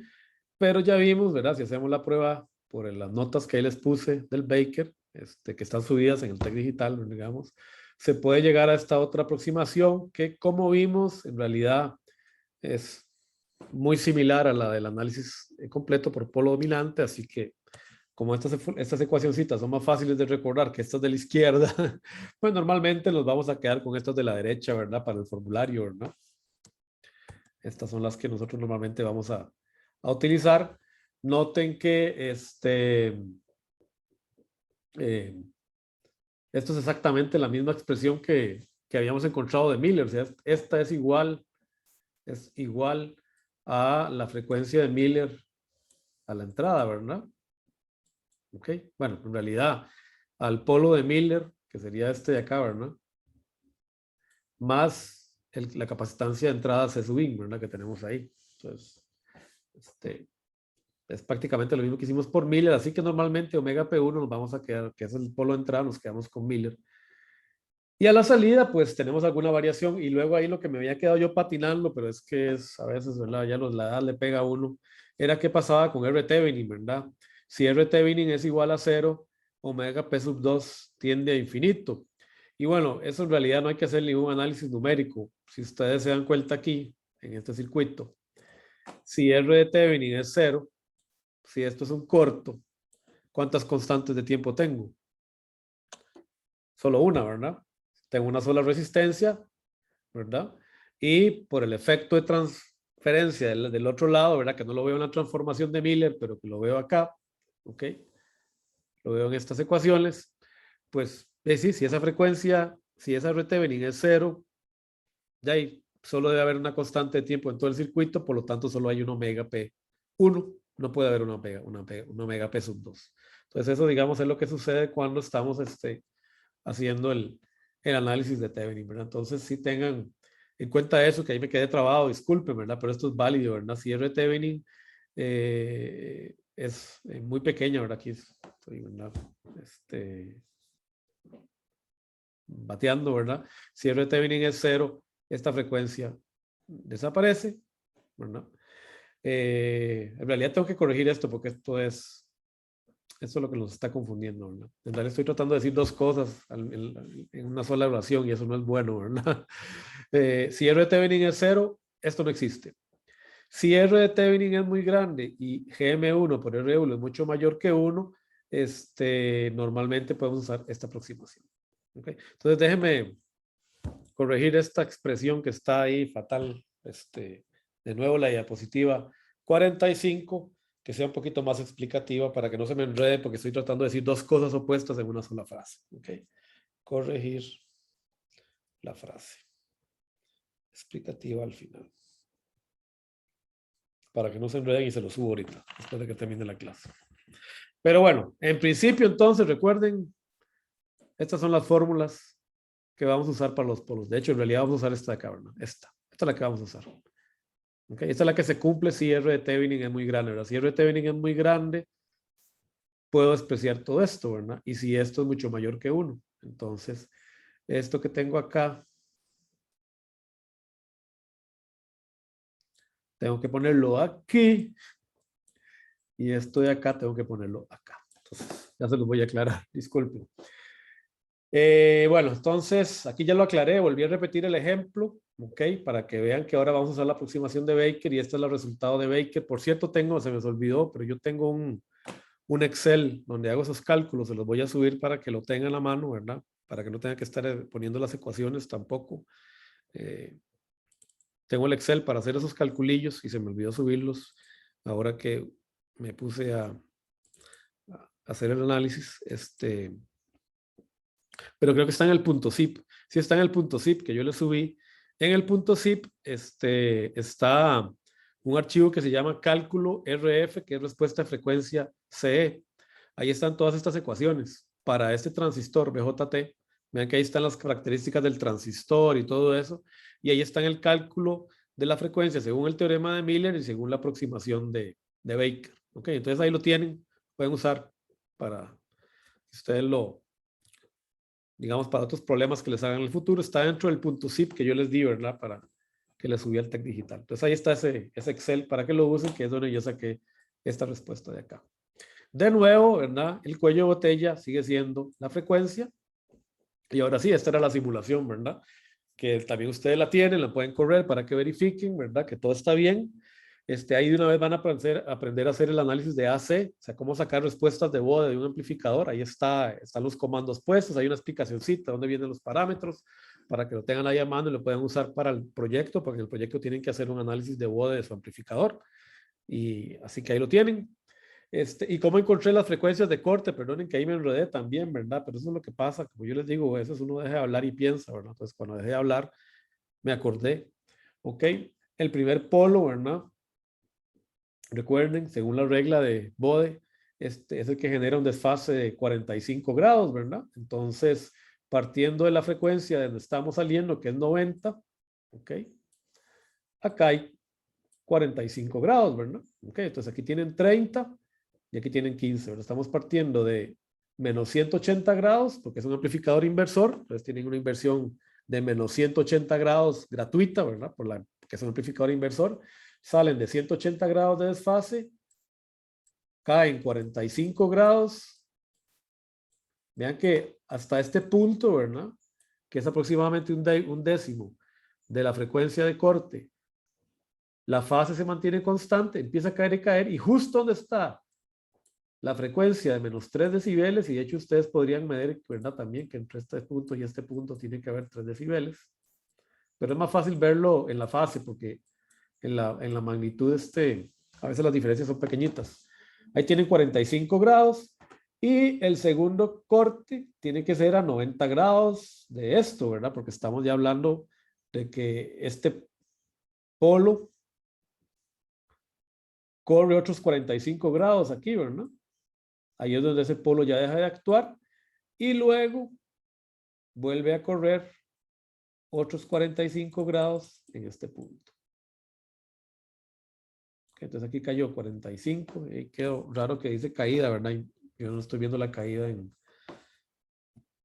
pero ya vimos, ¿verdad? Si hacemos la prueba por las notas que ahí les puse del Baker, que están subidas en el TEC digital, digamos, se puede llegar a esta otra aproximación que, como vimos, en realidad es muy similar a la del análisis completo por polo dominante, así que como estas ecuacioncitas son más fáciles de recordar que estas de la izquierda, pues normalmente nos vamos a quedar con estas de la derecha, ¿verdad? Para el formulario, ¿verdad? Estas son las que nosotros normalmente vamos a utilizar. Noten que esto es exactamente la misma expresión que habíamos encontrado de Miller. O sea, esta es igual a la frecuencia de Miller a la entrada, ¿verdad? Ok, bueno, en realidad al polo de Miller, que sería este de acá, ¿verdad? Más la capacitancia de entrada C sub in, ¿verdad? Que tenemos ahí. Entonces, es prácticamente lo mismo que hicimos por Miller, así que normalmente omega P1 nos vamos a quedar, que es el polo de entrada, nos quedamos con Miller. Y a la salida, pues tenemos alguna variación y luego ahí lo que me había quedado yo patinando, pero es que es a veces, ¿verdad? Ya la edad le pega a uno, era qué pasaba con R-Thevenin, ¿verdad? Si R-Thevenin es igual a 0, omega P sub 2 tiende a infinito. Y bueno, eso en realidad no hay que hacer ningún análisis numérico. Si ustedes se dan cuenta aquí, en este circuito, si R de Thevenin es 0, si esto es un corto, ¿cuántas constantes de tiempo tengo? Solo una, ¿verdad? Tengo una sola resistencia, ¿verdad? Y por el efecto de transferencia del otro lado, ¿verdad? Que no lo veo en la transformación de Miller, pero que lo veo acá, ¿ok? Lo veo en estas ecuaciones, pues sí, si esa frecuencia, si esa R-Thevenin es 0, ya ahí solo debe haber una constante de tiempo en todo el circuito, por lo tanto solo hay un omega P1, no puede haber un omega P sub 2. Entonces eso, digamos, es lo que sucede cuando estamos haciendo el análisis de Thevenin, ¿verdad? Entonces sí tengan en cuenta eso, que ahí me quedé trabado, disculpen, ¿verdad? Pero esto es válido, ¿verdad? Si R Thevenin es muy pequeña, ¿verdad? Aquí estoy, ¿verdad? Bateando, ¿verdad? Si R Thevenin es 0, esta frecuencia desaparece, ¿verdad? En realidad tengo que corregir esto porque esto es lo que nos está confundiendo, ¿verdad? En realidad estoy tratando de decir dos cosas en una sola oración y eso no es bueno, ¿verdad? Si R de Thevenin es 0, esto no existe. Si R de Thevenin es muy grande y GM1 por R1 es mucho mayor que 1, normalmente podemos usar esta aproximación. ¿Okay? Entonces déjenme corregir esta expresión que está ahí fatal. De nuevo la diapositiva 45, que sea un poquito más explicativa para que no se me enrede porque estoy tratando de decir dos cosas opuestas en una sola frase. ¿Okay? Corregir la frase explicativa al final. Para que no se enreden y se lo subo ahorita, después de que termine la clase. Pero bueno, en principio entonces recuerden, estas son las fórmulas que vamos a usar para los polos. De hecho, en realidad vamos a usar esta de acá, ¿verdad? Esta es la que vamos a usar. Okay. Esta es la que se cumple si R de Thevenin es muy grande, ¿verdad? Si R de Thevenin es muy grande, puedo despreciar todo esto, ¿verdad? Y si esto es mucho mayor que 1, entonces esto que tengo acá, tengo que ponerlo aquí, y esto de acá tengo que ponerlo acá. Entonces, ya se los voy a aclarar, disculpen. Bueno, entonces aquí ya lo aclaré, volví a repetir el ejemplo, ¿ok? Para que vean que ahora vamos a usar la aproximación de Baker y este es el resultado de Baker. Por cierto, se me olvidó, pero yo tengo un Excel donde hago esos cálculos, se los voy a subir para que lo tengan a la mano, ¿verdad? Para que no tenga que estar poniendo las ecuaciones tampoco. Tengo el Excel para hacer esos calculillos y se me olvidó subirlos ahora que me puse a hacer el análisis. Pero creo que está en el punto zip. Sí está en el punto zip que yo le subí. En el punto zip está un archivo que se llama cálculo RF, que es respuesta de frecuencia CE. Ahí están todas estas ecuaciones para este transistor BJT. Vean que ahí están las características del transistor y todo eso. Y ahí está el cálculo de la frecuencia según el teorema de Miller y según la aproximación de Baker. ¿Ok? Entonces ahí lo tienen. Pueden usar para que ustedes lo, digamos, para otros problemas que les hagan en el futuro. Está dentro del punto zip que yo les di, ¿verdad? Para que les subí al TEC digital. Entonces ahí está ese Excel para que lo usen, que es donde yo saqué esta respuesta de acá. De nuevo, ¿verdad? El cuello de botella sigue siendo la frecuencia. Y ahora sí, esta era la simulación, ¿verdad? Que también ustedes la tienen, la pueden correr para que verifiquen, ¿verdad? Que todo está bien. Ahí de una vez van a aprender a hacer el análisis de AC, o sea, cómo sacar respuestas de bode de un amplificador. Ahí están los comandos puestos, hay una explicacióncita donde vienen los parámetros para que lo tengan ahí a mano y lo puedan usar para el proyecto, porque en el proyecto tienen que hacer un análisis de bode de su amplificador. Y así que ahí lo tienen. Y cómo encontré las frecuencias de corte, perdonen que ahí me enredé también, ¿verdad? Pero eso es lo que pasa, como yo les digo, a veces uno deja de hablar y piensa, ¿verdad? Entonces, cuando dejé de hablar, me acordé, ¿ok? El primer polo, ¿verdad? Recuerden, según la regla de Bode, es el que genera un desfase de 45 grados, ¿verdad? Entonces, partiendo de la frecuencia de donde estamos saliendo, que es 90, ¿ok? Acá hay 45 grados, ¿verdad? Ok, entonces aquí tienen 30 y aquí tienen 15, ¿verdad? Estamos partiendo de menos 180 grados, porque es un amplificador inversor, entonces tienen una inversión de menos 180 grados gratuita, ¿verdad? Porque es un amplificador inversor. Salen de 180 grados de desfase, caen 45 grados. Vean que hasta este punto, ¿verdad? Que es aproximadamente un décimo de la frecuencia de corte, la fase se mantiene constante, empieza a caer y justo donde está la frecuencia de menos 3 decibeles, y de hecho ustedes podrían medir, ¿verdad? También que entre este punto y este punto tiene que haber 3 decibeles, pero es más fácil verlo en la fase porque en la magnitud a veces las diferencias son pequeñitas. Ahí tienen 45 grados y el segundo corte tiene que ser a 90 grados de esto, ¿verdad? Porque estamos ya hablando de que este polo corre otros 45 grados aquí, ¿verdad? Ahí es donde ese polo ya deja de actuar y luego vuelve a correr otros 45 grados en este punto. Entonces aquí cayó 45 y quedó raro que dice caída, ¿verdad? Yo no estoy viendo la caída en...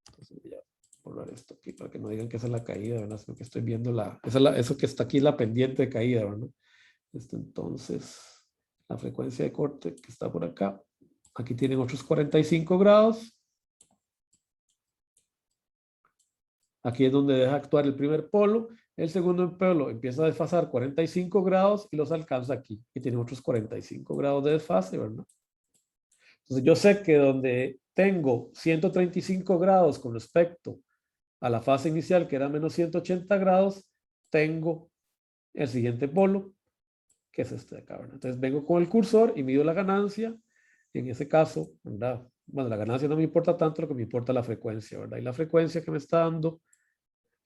Entonces voy a borrar esto aquí para que no digan que esa es la caída, ¿verdad? Sino que estoy viendo eso que está aquí, la pendiente de caída, ¿verdad? Entonces, la frecuencia de corte que está por acá. Aquí tienen otros 45 grados. Aquí es donde deja actuar el primer polo. El segundo polo empieza a desfasar 45 grados y los alcanza aquí. Y tiene otros 45 grados de desfase, ¿verdad? Entonces yo sé que donde tengo 135 grados con respecto a la fase inicial, que era menos 180 grados, tengo el siguiente polo, que es este de acá, ¿verdad? Entonces vengo con el cursor y mido la ganancia. En ese caso, ¿verdad? Bueno, la ganancia no me importa tanto, lo que me importa es la frecuencia, ¿verdad? Y la frecuencia que me está dando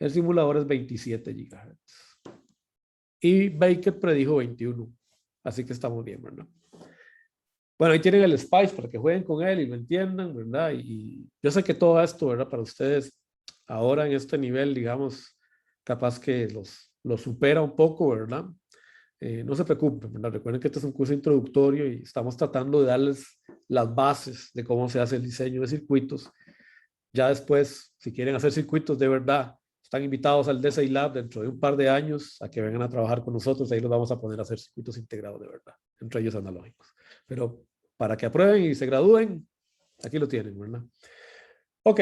el simulador es 27 GHz. Y Baker predijo 21. Así que estamos bien, ¿verdad? Bueno, ahí tienen el Spice para que jueguen con él y lo entiendan, ¿verdad? Y yo sé que todo esto, ¿verdad? Para ustedes, ahora en este nivel, digamos, capaz que los supera un poco, ¿verdad? No se preocupen, ¿verdad? Recuerden que este es un curso introductorio y estamos tratando de darles las bases de cómo se hace el diseño de circuitos. Ya después, si quieren hacer circuitos de verdad, están invitados al DSI Lab dentro de un par de años a que vengan a trabajar con nosotros. Ahí los vamos a poner a hacer circuitos integrados de verdad, entre ellos analógicos. Pero para que aprueben y se gradúen, aquí lo tienen, ¿verdad? Ok.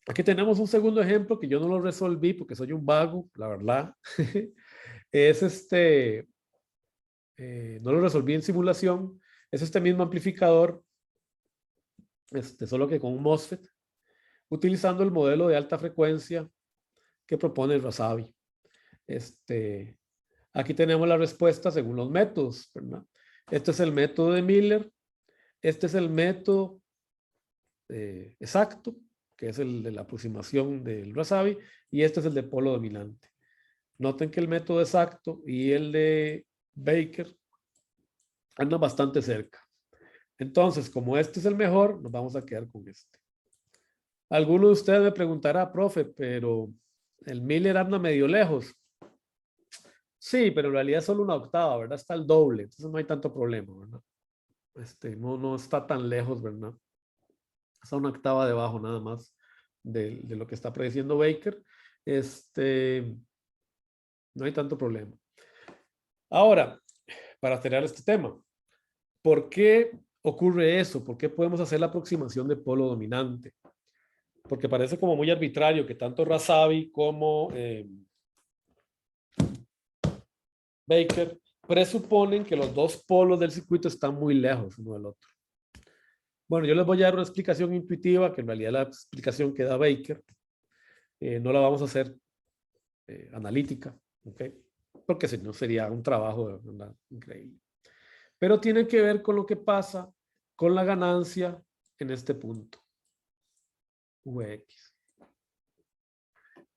Aquí tenemos un segundo ejemplo que yo no lo resolví porque soy un vago, la verdad. Es no lo resolví en simulación. Es este mismo amplificador, solo que con un MOSFET, utilizando el modelo de alta frecuencia que propone el Razavi. Aquí tenemos la respuesta según los métodos, ¿verdad? Este es el método de Miller. Este es el método exacto, que es el de la aproximación del Razavi, y este es el de polo dominante. Noten que el método exacto y el de Baker, andan bastante cerca. Entonces, como este es el mejor, nos vamos a quedar con este. Alguno de ustedes me preguntará, profe, pero el Miller anda medio lejos. Sí, pero en realidad es solo una octava, ¿verdad? Está el doble, entonces no hay tanto problema, ¿verdad? No está tan lejos, ¿verdad? Está una octava debajo nada más de lo que está prediciendo Baker. No hay tanto problema. Ahora, para cerrar este tema, ¿por qué ocurre eso? ¿Por qué podemos hacer la aproximación de polo dominante? Porque parece como muy arbitrario que tanto Razavi como Baker presuponen que los dos polos del circuito están muy lejos uno del otro. Bueno, yo les voy a dar una explicación intuitiva, que en realidad la explicación que da Baker, no la vamos a hacer analítica, ¿ok? Porque si no sería un trabajo increíble. Pero tiene que ver con lo que pasa con la ganancia en este punto, Vx.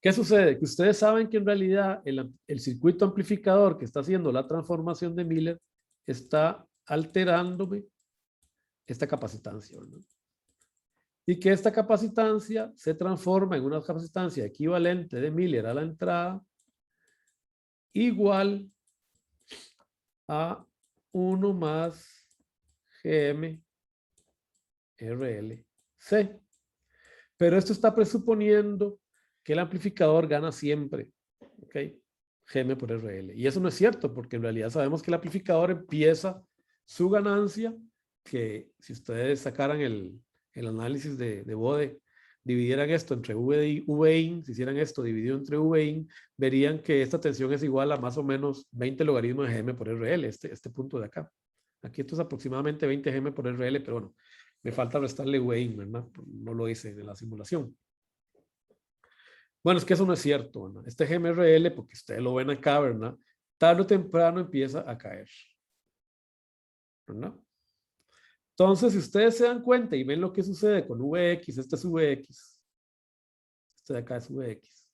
¿Qué sucede? Que ustedes saben que en realidad el circuito amplificador que está haciendo la transformación de Miller está alterándome esta capacitancia, ¿no? Y que esta capacitancia se transforma en una capacitancia equivalente de Miller a la entrada igual a 1 más GM RLC. Pero esto está presuponiendo que el amplificador gana siempre, ¿ok? GM por RL. Y eso no es cierto, porque en realidad sabemos que el amplificador empieza su ganancia, que si ustedes sacaran el análisis de Bode, dividieran esto entre Vin, si hicieran esto dividido entre Vin, verían que esta tensión es igual a más o menos 20 logaritmos de GM por RL, este punto de acá. Aquí esto es aproximadamente 20 GM por RL, pero bueno, me falta restarle Wayne, ¿verdad? No lo hice en la simulación. Bueno, es que eso no es cierto, ¿verdad? Este GMRL, porque ustedes lo ven acá, ¿verdad? Tarde o temprano empieza a caer, ¿verdad? Entonces, si ustedes se dan cuenta y ven lo que sucede con Vx, este es Vx, este de acá es Vx.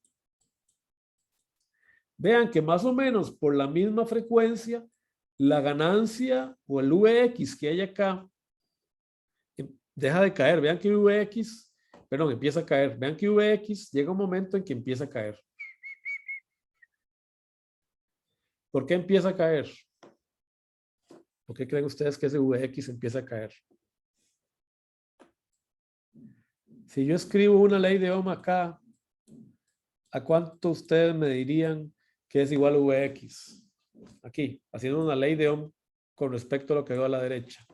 Vean que más o menos por la misma frecuencia, la ganancia o el Vx que hay acá deja de caer. Vean que Vx, perdón, empieza a caer. Vean que Vx llega un momento en que empieza a caer. ¿Por qué empieza a caer? ¿Por qué creen ustedes que ese Vx empieza a caer? Si yo escribo una ley de Ohm acá, ¿a cuánto ustedes me dirían que es igual a Vx? Aquí, haciendo una ley de Ohm con respecto a lo que veo a la derecha.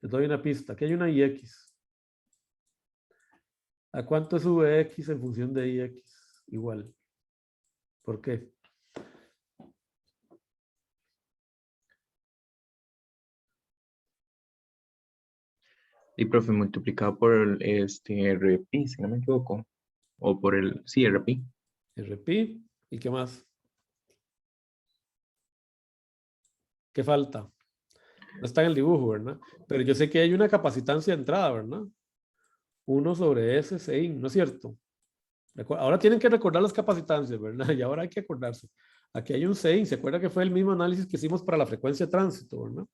Les doy una pista. Aquí hay una Ix. ¿A cuánto es Vx en función de Ix? Igual. ¿Por qué? Y profe, multiplicado por el RPI, si no me equivoco. O por el, sí, RPI. RP. ¿Y qué más? ¿Qué falta? No está en el dibujo, ¿verdad? Pero yo sé que hay una capacitancia de entrada, ¿verdad? 1 sobre S, Sein, ¿no es cierto? Ahora tienen que recordar las capacitancias, ¿verdad? Y ahora hay que acordarse. Aquí hay un Sein, ¿se acuerda que fue el mismo análisis que hicimos para la frecuencia de tránsito, ¿verdad?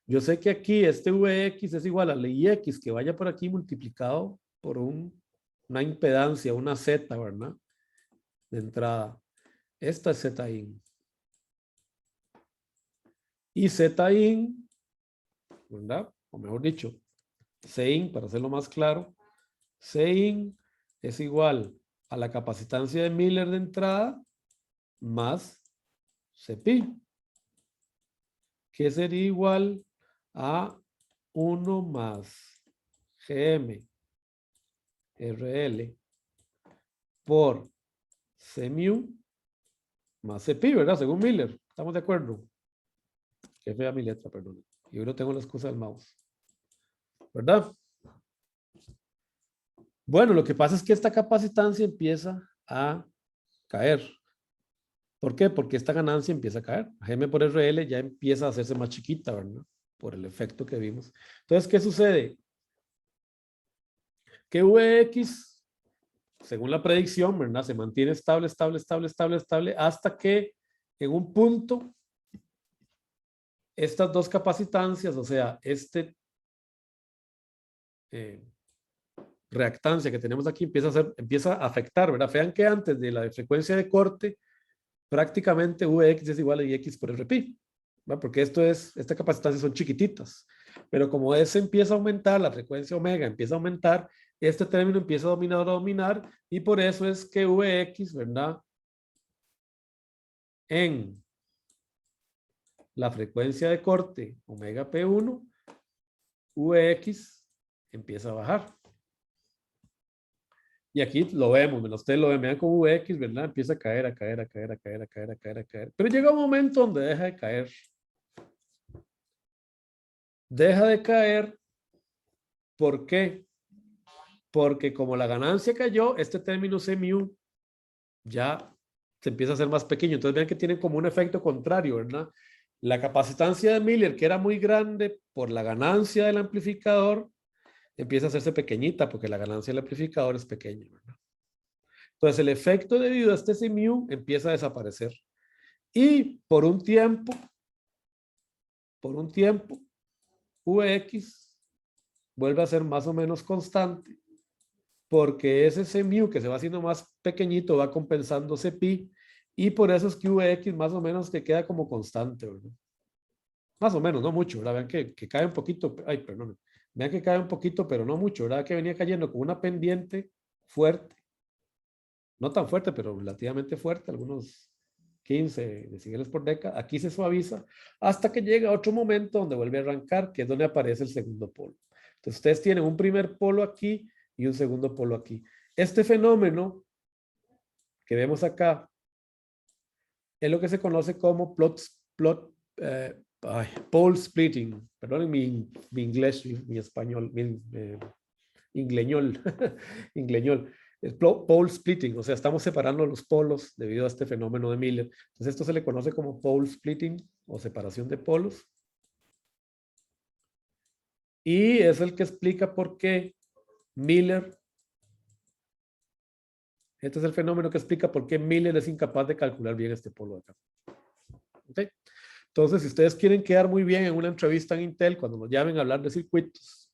Yo sé que aquí este Vx es igual al Ix que vaya por aquí multiplicado por una impedancia, una Z, ¿verdad? De entrada. Esta es Zin. Y Zin, ¿verdad? O mejor dicho, Sein, para hacerlo más claro, Sein es igual a la capacitancia de Miller de entrada más Cpi, que sería igual a 1 más Gm RL por C mu más Cpi, ¿verdad? Según Miller. ¿Estamos de acuerdo? Qué fea mi letra, perdón. Y hoy no tengo la excusa del mouse. ¿Verdad? Bueno, lo que pasa es que esta capacitancia empieza a caer. ¿Por qué? Porque esta ganancia empieza a caer. Gm por RL ya empieza a hacerse más chiquita, ¿verdad? Por el efecto que vimos. Entonces, ¿qué sucede? Que Vx según la predicción, ¿verdad? Se mantiene estable, estable, estable, estable, estable, hasta que en un punto, estas dos capacitancias, o sea, reactancia que tenemos aquí empieza a afectar, ¿verdad? Vean que antes de la frecuencia de corte, prácticamente Vx es igual a Ix por Rp, ¿verdad? Porque esta capacitancia son chiquititas, pero como S empieza a aumentar, la frecuencia omega empieza a aumentar, este término empieza a dominar, y por eso es que Vx, ¿verdad? En la frecuencia de corte omega P1, Vx empieza a bajar. Y aquí lo vemos, ustedes lo ven, vean como Vx, ¿verdad? Empieza a caer, a caer, a caer, a caer, a caer, a caer, a caer. Pero llega un momento donde deja de caer. Deja de caer, ¿por qué? Porque como la ganancia cayó, este término C mu ya se empieza a hacer más pequeño. Entonces vean que tiene como un efecto contrario, ¿verdad? La capacitancia de Miller, que era muy grande por la ganancia del amplificador, empieza a hacerse pequeñita porque la ganancia del amplificador es pequeña, ¿verdad? Entonces el efecto debido a este C mu empieza a desaparecer. Y por un tiempo, Vx vuelve a ser más o menos constante, porque ese C mu que se va haciendo más pequeñito va compensando C pi, y por eso es que Vx más o menos te queda como constante, ¿verdad? Más o menos, no mucho, ¿verdad? Vean que cae un poquito, ay, perdón, vean que cae un poquito, pero no mucho, ¿verdad? Que venía cayendo con una pendiente fuerte, no tan fuerte, pero relativamente fuerte, algunos 15 decibeles por década. Aquí se suaviza hasta que llega otro momento donde vuelve a arrancar, que es donde aparece el segundo polo. Entonces ustedes tienen un primer polo aquí y un segundo polo aquí. Este fenómeno que vemos acá es lo que se conoce como pole splitting. Perdón mi inglés, mi español, mi ingleñol. Ingleñol. Es pole splitting, o sea, estamos separando los polos debido a este fenómeno de Miller. Entonces esto se le conoce como pole splitting o separación de polos. Y es el que explica por qué Miller, este es el fenómeno que explica por qué Miller es incapaz de calcular bien este polo de acá. ¿Okay? Entonces, si ustedes quieren quedar muy bien en una entrevista en Intel, cuando nos llamen a hablar de circuitos,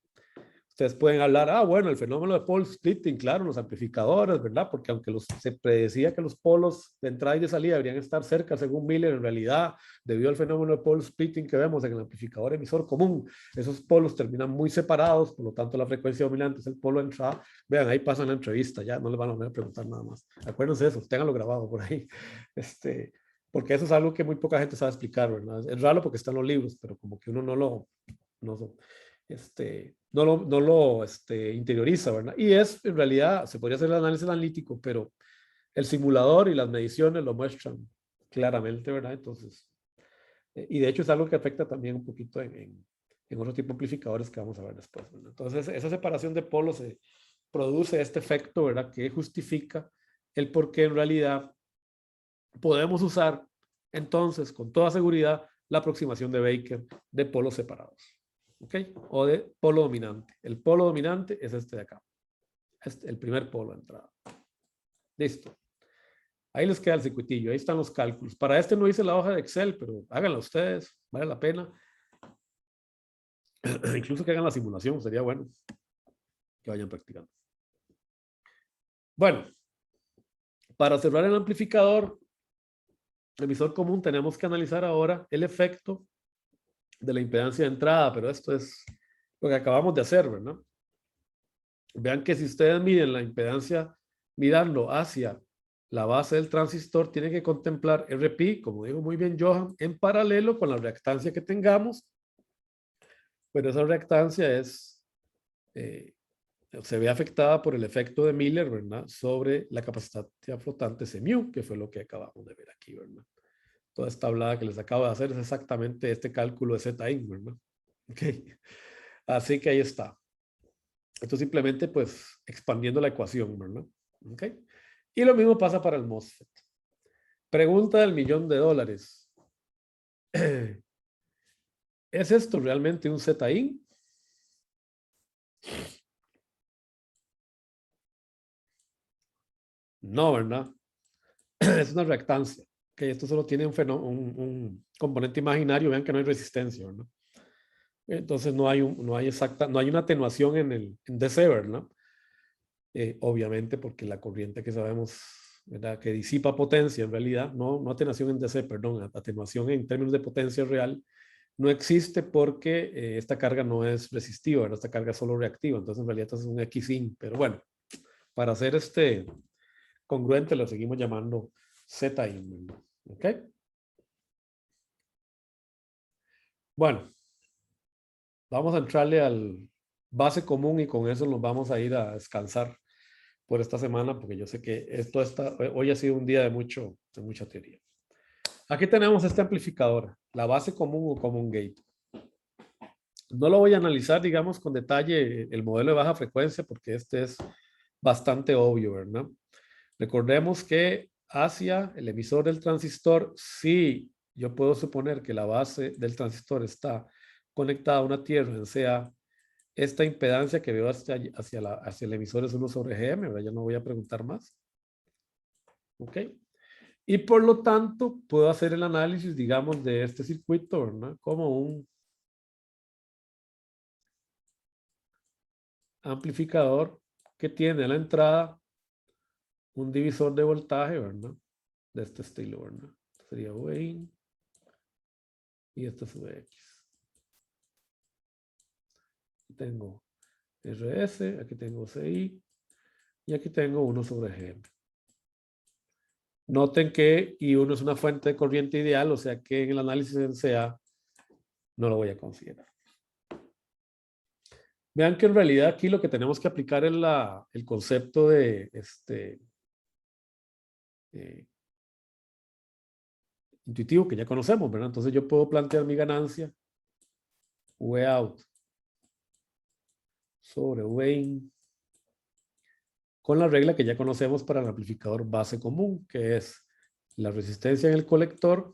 ustedes pueden hablar, bueno, el fenómeno de pole splitting, claro, los amplificadores, ¿verdad? Porque aunque se predecía que los polos de entrada y de salida deberían estar cerca, según Miller, en realidad, debido al fenómeno de pole splitting que vemos en el amplificador emisor común, esos polos terminan muy separados, por lo tanto la frecuencia dominante es el polo de entrada. Vean, ahí pasan la entrevista, ya no les van a volver a preguntar nada más. Acuérdense de eso, tenganlo grabado por ahí. Porque eso es algo que muy poca gente sabe explicar, ¿verdad? Es raro porque están los libros, pero como que uno no lo interioriza, ¿verdad? Y en realidad, se podría hacer el análisis analítico, pero el simulador y las mediciones lo muestran claramente, ¿verdad? Entonces, y de hecho es algo que afecta también un poquito en otro tipo de amplificadores que vamos a ver después, ¿verdad? Entonces, esa separación de polos produce este efecto, ¿verdad? Que justifica el por qué en realidad podemos usar entonces con toda seguridad la aproximación de Baker de polos separados. ¿Ok? O de polo dominante. El polo dominante es este de acá. El primer polo de entrada. Listo. Ahí les queda el circuitillo. Ahí están los cálculos. Para este no hice la hoja de Excel, pero háganla ustedes. Vale la pena. Incluso que hagan la simulación. Sería bueno que vayan practicando. Bueno. Para cerrar el amplificador emisor común tenemos que analizar ahora el efecto de la impedancia de entrada, pero esto es lo que acabamos de hacer, ¿verdad? Vean que si ustedes miden la impedancia mirando hacia la base del transistor, tienen que contemplar RP, como dijo muy bien Johan, en paralelo con la reactancia que tengamos, pero esa reactancia se ve afectada por el efecto de Miller, ¿verdad? Sobre la capacidad flotante C mu, que fue lo que acabamos de ver aquí, ¿verdad? Toda esta hablada que les acabo de hacer es exactamente este cálculo de Z-in, ¿verdad? Okay. Así que ahí está. Esto simplemente, pues, expandiendo la ecuación, ¿verdad? Ok. Y lo mismo pasa para el MOSFET. Pregunta del $1.000.000. ¿Es esto realmente un Z-in? No, ¿verdad? Es una reactancia. Que esto solo tiene un componente imaginario. Vean que no hay resistencia, ¿verdad? Entonces no hay, no hay una atenuación en DC, ¿verdad? Obviamente porque la corriente que sabemos, ¿verdad? Que disipa potencia en realidad, no atenuación en DC, perdón, atenuación en términos de potencia real, no existe porque esta carga no es resistiva, ¿verdad? Esta carga es solo reactiva, entonces en realidad es un Xin, pero bueno, para hacer congruente lo seguimos llamando Zin, ¿ok? Bueno, vamos a entrarle al base común y con eso nos vamos a ir a descansar por esta semana, porque yo sé que hoy ha sido un día de mucha teoría. Aquí tenemos este amplificador, la base común o common gate. No lo voy a analizar, digamos, con detalle el modelo de baja frecuencia, porque este es bastante obvio, ¿verdad? Recordemos que hacia el emisor del transistor, sí, yo puedo suponer que la base del transistor está conectada a una tierra, sea esta impedancia que veo hacia el emisor es 1 sobre GM, ¿verdad? Ya no voy a preguntar más. ¿Ok? Y por lo tanto, puedo hacer el análisis, digamos, de este circuito, ¿verdad? Como un amplificador que tiene a la entrada un divisor de voltaje, ¿verdad? De este estilo, ¿verdad? Sería VIN y este es VX. Aquí tengo RS, aquí tengo CI y aquí tengo 1 sobre GM. Noten que I1 es una fuente de corriente ideal, o sea que en el análisis en CA no lo voy a considerar. Vean que en realidad aquí lo que tenemos que aplicar es el concepto de intuitivo que ya conocemos, ¿verdad? Entonces yo puedo plantear mi ganancia V out sobre V in con la regla que ya conocemos para el amplificador base común, que es la resistencia en el colector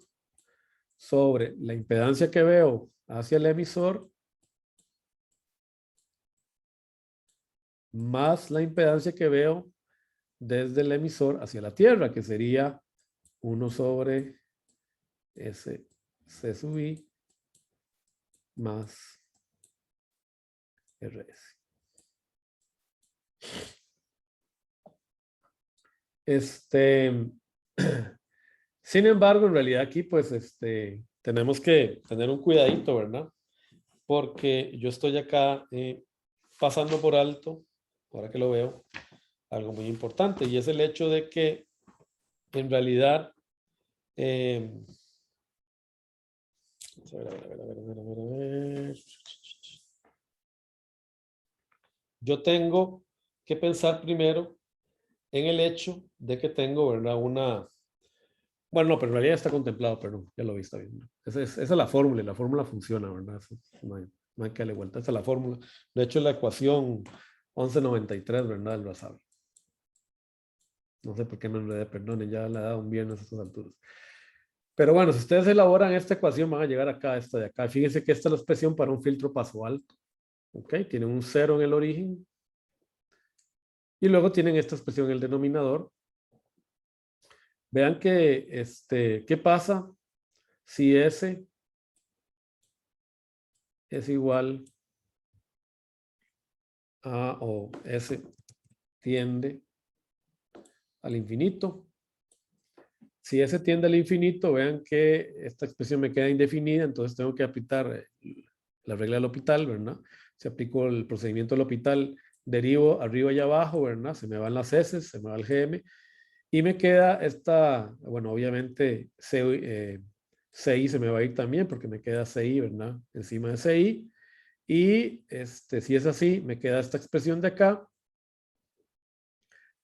sobre la impedancia que veo hacia el emisor más la impedancia que veo desde el emisor hacia la tierra, que sería 1 sobre S C sub I más RS. Sin embargo, en realidad aquí pues tenemos que tener un cuidadito, ¿verdad? Porque yo estoy acá pasando por alto, ahora que lo veo, algo muy importante, y es el hecho de que en realidad a ver. Yo tengo que pensar primero en el hecho de que tengo, ¿verdad? Bueno, no, pero en realidad está contemplado, perdón, ya lo vi, está bien. Esa es la fórmula y la fórmula funciona, ¿verdad? No hay que darle vuelta, esa es la fórmula. De hecho, es la ecuación 1193, ¿verdad? Del Basal. No sé por qué me enredé, perdonen, ya la he dado un viernes a estas alturas. Pero bueno, si ustedes elaboran esta ecuación, van a llegar acá, a esta de acá. Fíjense que esta es la expresión para un filtro paso alto. ¿Ok? Tiene un 0 en el origen. Y luego tienen esta expresión en el denominador. Vean que, ¿qué pasa si S es igual a, o S tiende al infinito? Si S tiende al infinito, vean que esta expresión me queda indefinida, entonces tengo que aplicar la regla del L'Hopital, ¿verdad? Si aplico el procedimiento del L'Hopital, derivo arriba y abajo, ¿verdad? Se me van las S, se me va el GM, y me queda bueno, obviamente CI se me va a ir también porque me queda CI, ¿verdad? Encima de CI. Y si es así, me queda esta expresión de acá.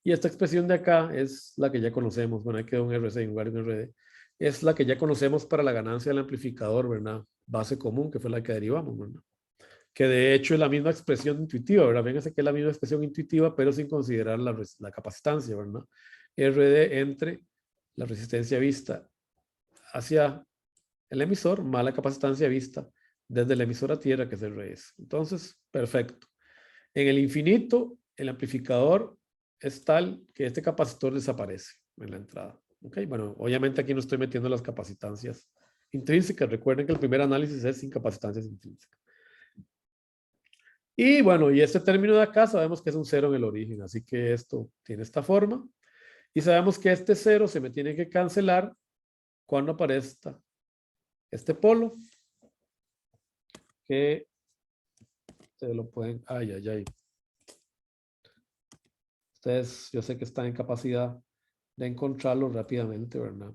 Y esta expresión de acá es la que ya conocemos. Bueno, ahí queda un RC en lugar de un RD. Es la que ya conocemos para la ganancia del amplificador, ¿verdad? Base común, que fue la que derivamos, ¿verdad? Que de hecho es la misma expresión intuitiva, ¿verdad? Fíjense que es la misma expresión intuitiva, pero sin considerar la capacitancia, ¿verdad? RD entre la resistencia vista hacia el emisor más la capacitancia vista desde el emisor a tierra, que es RS. Entonces, perfecto. En el infinito, el amplificador es tal que este capacitor desaparece en la entrada. ¿Ok? Bueno, obviamente aquí no estoy metiendo las capacitancias intrínsecas. Recuerden que el primer análisis es sin capacitancias intrínsecas. Y bueno, y este término de acá sabemos que es un cero en el origen, así que esto tiene esta forma. Y sabemos que este cero se me tiene que cancelar cuando aparezca este polo, que se lo pueden, ay, ay, ay. Ustedes, yo sé que están en capacidad de encontrarlo rápidamente, ¿verdad?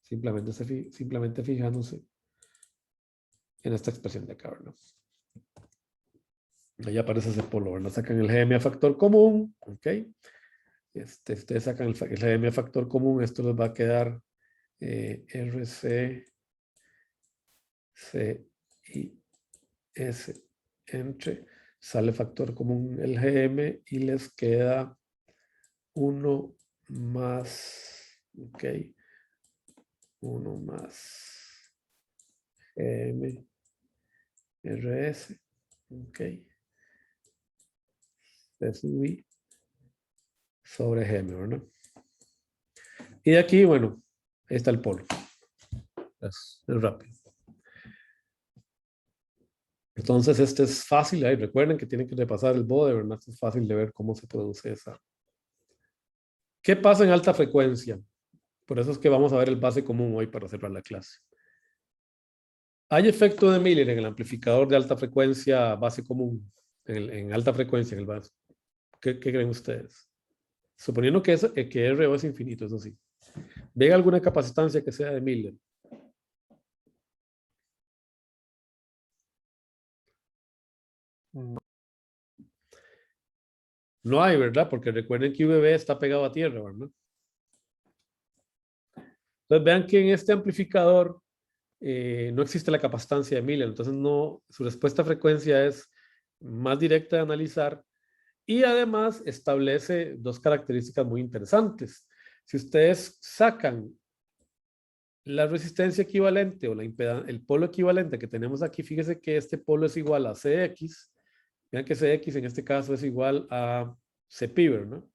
Simplemente fijándose en esta expresión de acá, ¿verdad? Ahí aparece ese polo, ¿verdad? Sacan el GM a factor común, ¿ok? Ustedes sacan el GM a factor común, esto les va a quedar RC, C y S entre, sale factor común el GM y les queda 1 más, ok, 1 más GM RS, ok, SUI sobre GM, ¿verdad? Y de aquí, bueno, ahí está el polo. Es rápido. Entonces, este es fácil. Ahí recuerden que tienen que repasar el bode, ¿verdad? Es fácil de ver cómo se produce esa. ¿Qué pasa en alta frecuencia? Por eso es que vamos a ver el base común hoy para cerrar la clase. ¿Hay efecto de Miller en el amplificador de alta frecuencia base común? En alta frecuencia, en el base. ¿Qué creen ustedes? Suponiendo que RO es infinito, eso sí. ¿Ven alguna capacitancia que sea de Miller? No hay, ¿verdad? Porque recuerden que VB está pegado a tierra, ¿verdad? Entonces vean que en este amplificador no existe la capacitancia de Miller, entonces no, su respuesta a frecuencia es más directa de analizar y además establece dos características muy interesantes. Si ustedes sacan la resistencia equivalente o el polo equivalente que tenemos aquí, fíjese que este polo es igual a CX, vean que CX en este caso es igual a CP, ¿no?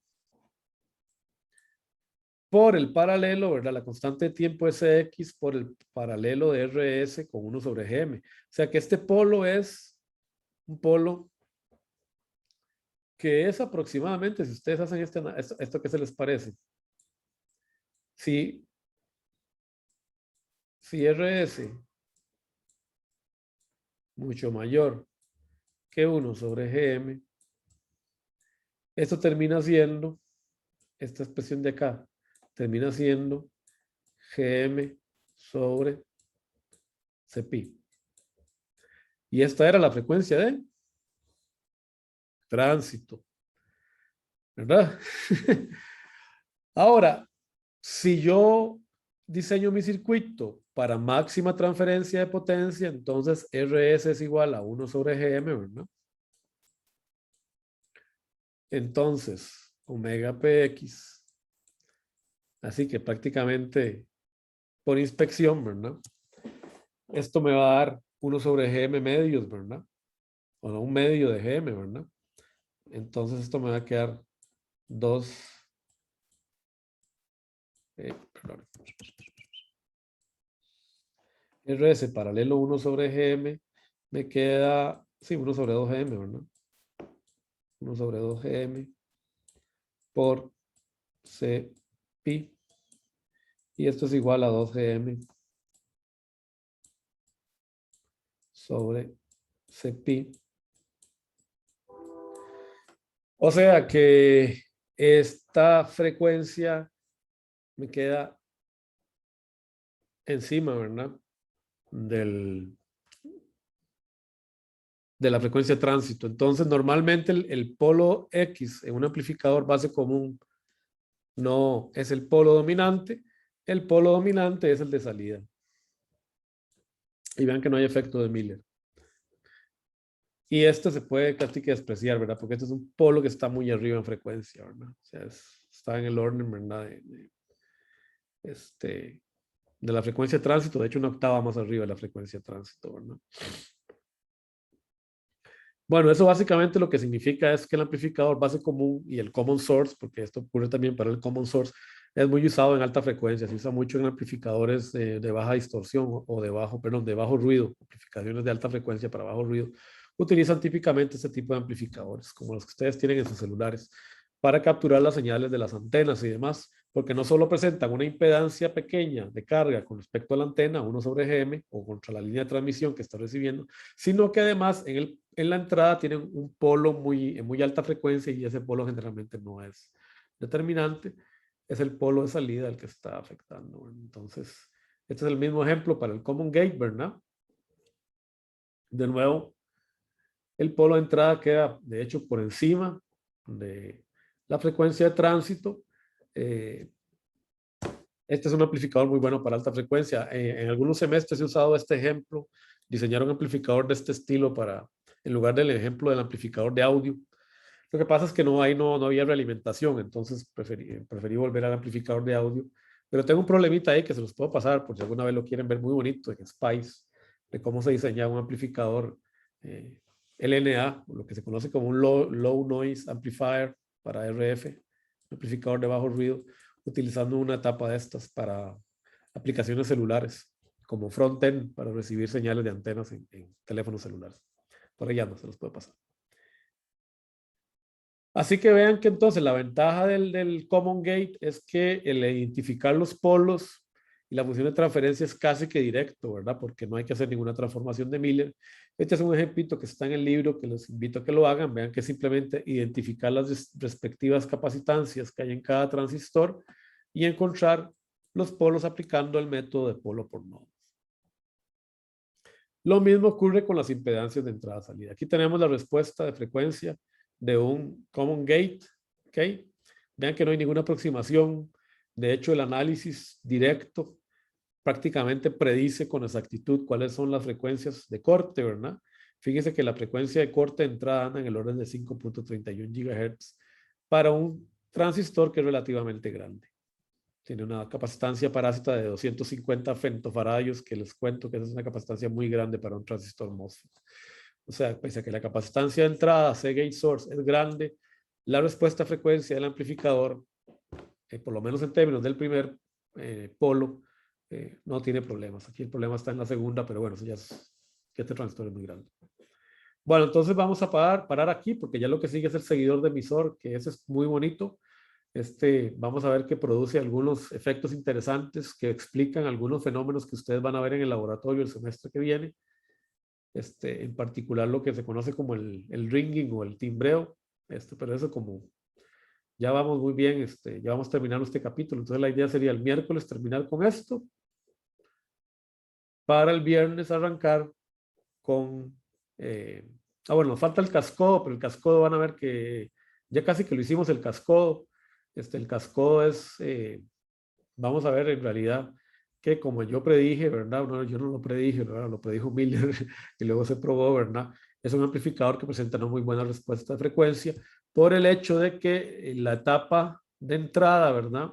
Por el paralelo, ¿verdad? La constante de tiempo es X por el paralelo de RS con 1 sobre GM. O sea que este polo es un polo que es aproximadamente, si ustedes hacen esto ¿qué se les parece? Si, si RS mucho mayor que 1 sobre GM, esto termina siendo, esta expresión de acá, termina siendo GM sobre CP. Y esta era la frecuencia de tránsito, ¿verdad? Ahora, si yo diseño mi circuito para máxima transferencia de potencia, entonces RS es igual a 1 sobre GM, ¿verdad? Entonces, omega PX. Así que prácticamente por inspección, ¿verdad? Esto me va a dar 1 sobre GM medios, ¿verdad? O no, un medio de GM, ¿verdad? Entonces esto me va a quedar 2, perdón. RS paralelo 1 sobre GM me queda, sí, 1 sobre 2 GM, ¿verdad? 1 sobre 2 GM por C pi. Y esto es igual a 2 GM sobre C pi. O sea que esta frecuencia me queda encima, ¿verdad? De la frecuencia de tránsito. Entonces, normalmente el polo X en un amplificador base común no es el polo dominante. El polo dominante es el de salida. Y vean que no hay efecto de Miller. Y esto se puede casi que despreciar, ¿verdad? Porque este es un polo que está muy arriba en frecuencia, ¿verdad? O sea, está en el orden, ¿verdad? De la frecuencia de tránsito, de hecho una octava más arriba de la frecuencia de tránsito, ¿verdad? Bueno, eso básicamente lo que significa es que el amplificador base común y el common source, porque esto ocurre también para el common source, es muy usado en alta frecuencia, se usa mucho en amplificadores de baja distorsión o de bajo, perdón, de bajo ruido, amplificaciones de alta frecuencia para bajo ruido. Utilizan típicamente este tipo de amplificadores, como los que ustedes tienen en sus celulares, para capturar las señales de las antenas y demás, porque no solo presentan una impedancia pequeña de carga con respecto a la antena, 1 sobre GM o contra la línea de transmisión que está recibiendo, sino que además en la entrada tienen un polo muy alta frecuencia y ese polo generalmente no es determinante, es el polo de salida el que está afectando. Entonces, este es el mismo ejemplo para el common gate, ¿verdad? De nuevo, el polo de entrada queda, de hecho, por encima de la frecuencia de tránsito. Este es un amplificador muy bueno para alta frecuencia. En algunos semestres he usado este ejemplo, diseñar un amplificador de este estilo en lugar del ejemplo del amplificador de audio. Lo que pasa es que no había realimentación, entonces preferí volver al amplificador de audio. Pero tengo un problemita ahí que se los puedo pasar por si alguna vez lo quieren ver muy bonito en Spice, de cómo se diseña un amplificador LNA, lo que se conoce como un low Noise Amplifier para RF, amplificador de bajo ruido, utilizando una etapa de estas para aplicaciones celulares, como front-end para recibir señales de antenas en teléfonos celulares. Por allá no se los puede pasar. Así que vean que entonces la ventaja del Common Gate es que el identificar los polos y la función de transferencia es casi que directo, ¿verdad? Porque no hay que hacer ninguna transformación de Miller. Este es un ejemplito que está en el libro que les invito a que lo hagan. Vean que simplemente identificar las respectivas capacitancias que hay en cada transistor y encontrar los polos aplicando el método de polo por nodo. Lo mismo ocurre con las impedancias de entrada-salida. Aquí tenemos la respuesta de frecuencia de un common gate, ¿ok? Vean que no hay ninguna aproximación. De hecho, el análisis directo prácticamente predice con exactitud cuáles son las frecuencias de corte, ¿verdad? Fíjense que la frecuencia de corte de entrada anda en el orden de 5.31 GHz para un transistor que es relativamente grande. Tiene una capacitancia parásita de 250 femtofaradios, que les cuento que es una capacitancia muy grande para un transistor MOSFET. O sea, pese a que la capacitancia de entrada, C-gate source, es grande, la respuesta a frecuencia del amplificador, por lo menos en términos del primer polo, no tiene problemas. Aquí el problema está en la segunda, pero bueno, eso ya es que este transistor es muy grande. Bueno, entonces vamos a parar aquí, porque ya lo que sigue es el seguidor de emisor, que ese es muy bonito. Vamos a ver que produce algunos efectos interesantes que explican algunos fenómenos que ustedes van a ver en el laboratorio el semestre que viene. En particular lo que se conoce como el ringing o el timbreo. Pero eso como ya vamos muy bien, ya vamos terminando este capítulo. Entonces la idea sería el miércoles terminar con esto para el viernes arrancar con... bueno, nos falta el cascodo, pero el cascodo van a ver que ya casi que lo hicimos el cascodo. El cascodo es, vamos a ver en realidad que como yo predije, ¿verdad? No, yo no lo predije, ¿verdad? Lo predijo Miller y luego se probó, ¿verdad? Es un amplificador que presenta una muy buena respuesta de frecuencia por el hecho de que la etapa de entrada, ¿verdad?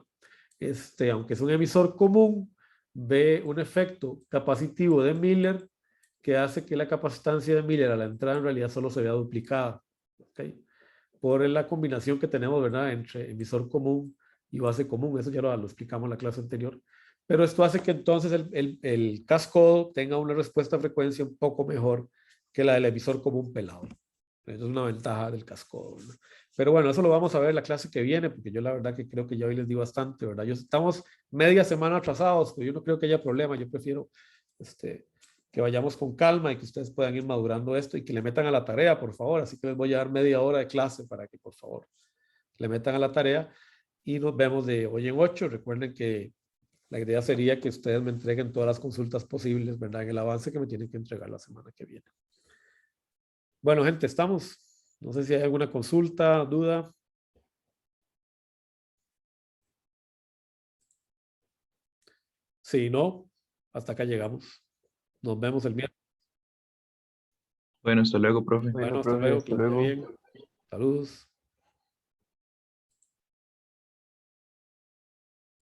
Aunque es un emisor común, ve un efecto capacitivo de Miller que hace que la capacitancia de Miller a la entrada en realidad solo se vea duplicada, ¿okay? Por la combinación que tenemos, ¿verdad? Entre emisor común y base común. Eso ya lo explicamos en la clase anterior. Pero esto hace que entonces el cascodo tenga una respuesta a frecuencia un poco mejor que la del emisor común pelado. Eso es una ventaja del cascodo, ¿verdad? Pero bueno, eso lo vamos a ver en la clase que viene, porque yo la verdad que creo que ya hoy les di bastante, ¿verdad? Estamos media semana atrasados, pero yo no creo que haya problema. Yo prefiero que vayamos con calma y que ustedes puedan ir madurando esto y que le metan a la tarea, por favor. Así que les voy a dar media hora de clase para que, por favor, le metan a la tarea y nos vemos de hoy en 8. Recuerden que la idea sería que ustedes me entreguen todas las consultas posibles, ¿verdad? En el avance que me tienen que entregar la semana que viene. Bueno, gente, estamos. No sé si hay alguna consulta, duda. Si no, hasta acá llegamos. Nos vemos el miércoles. Bueno, hasta luego, profe. Bueno, hasta luego, que les vaya bien. Saludos.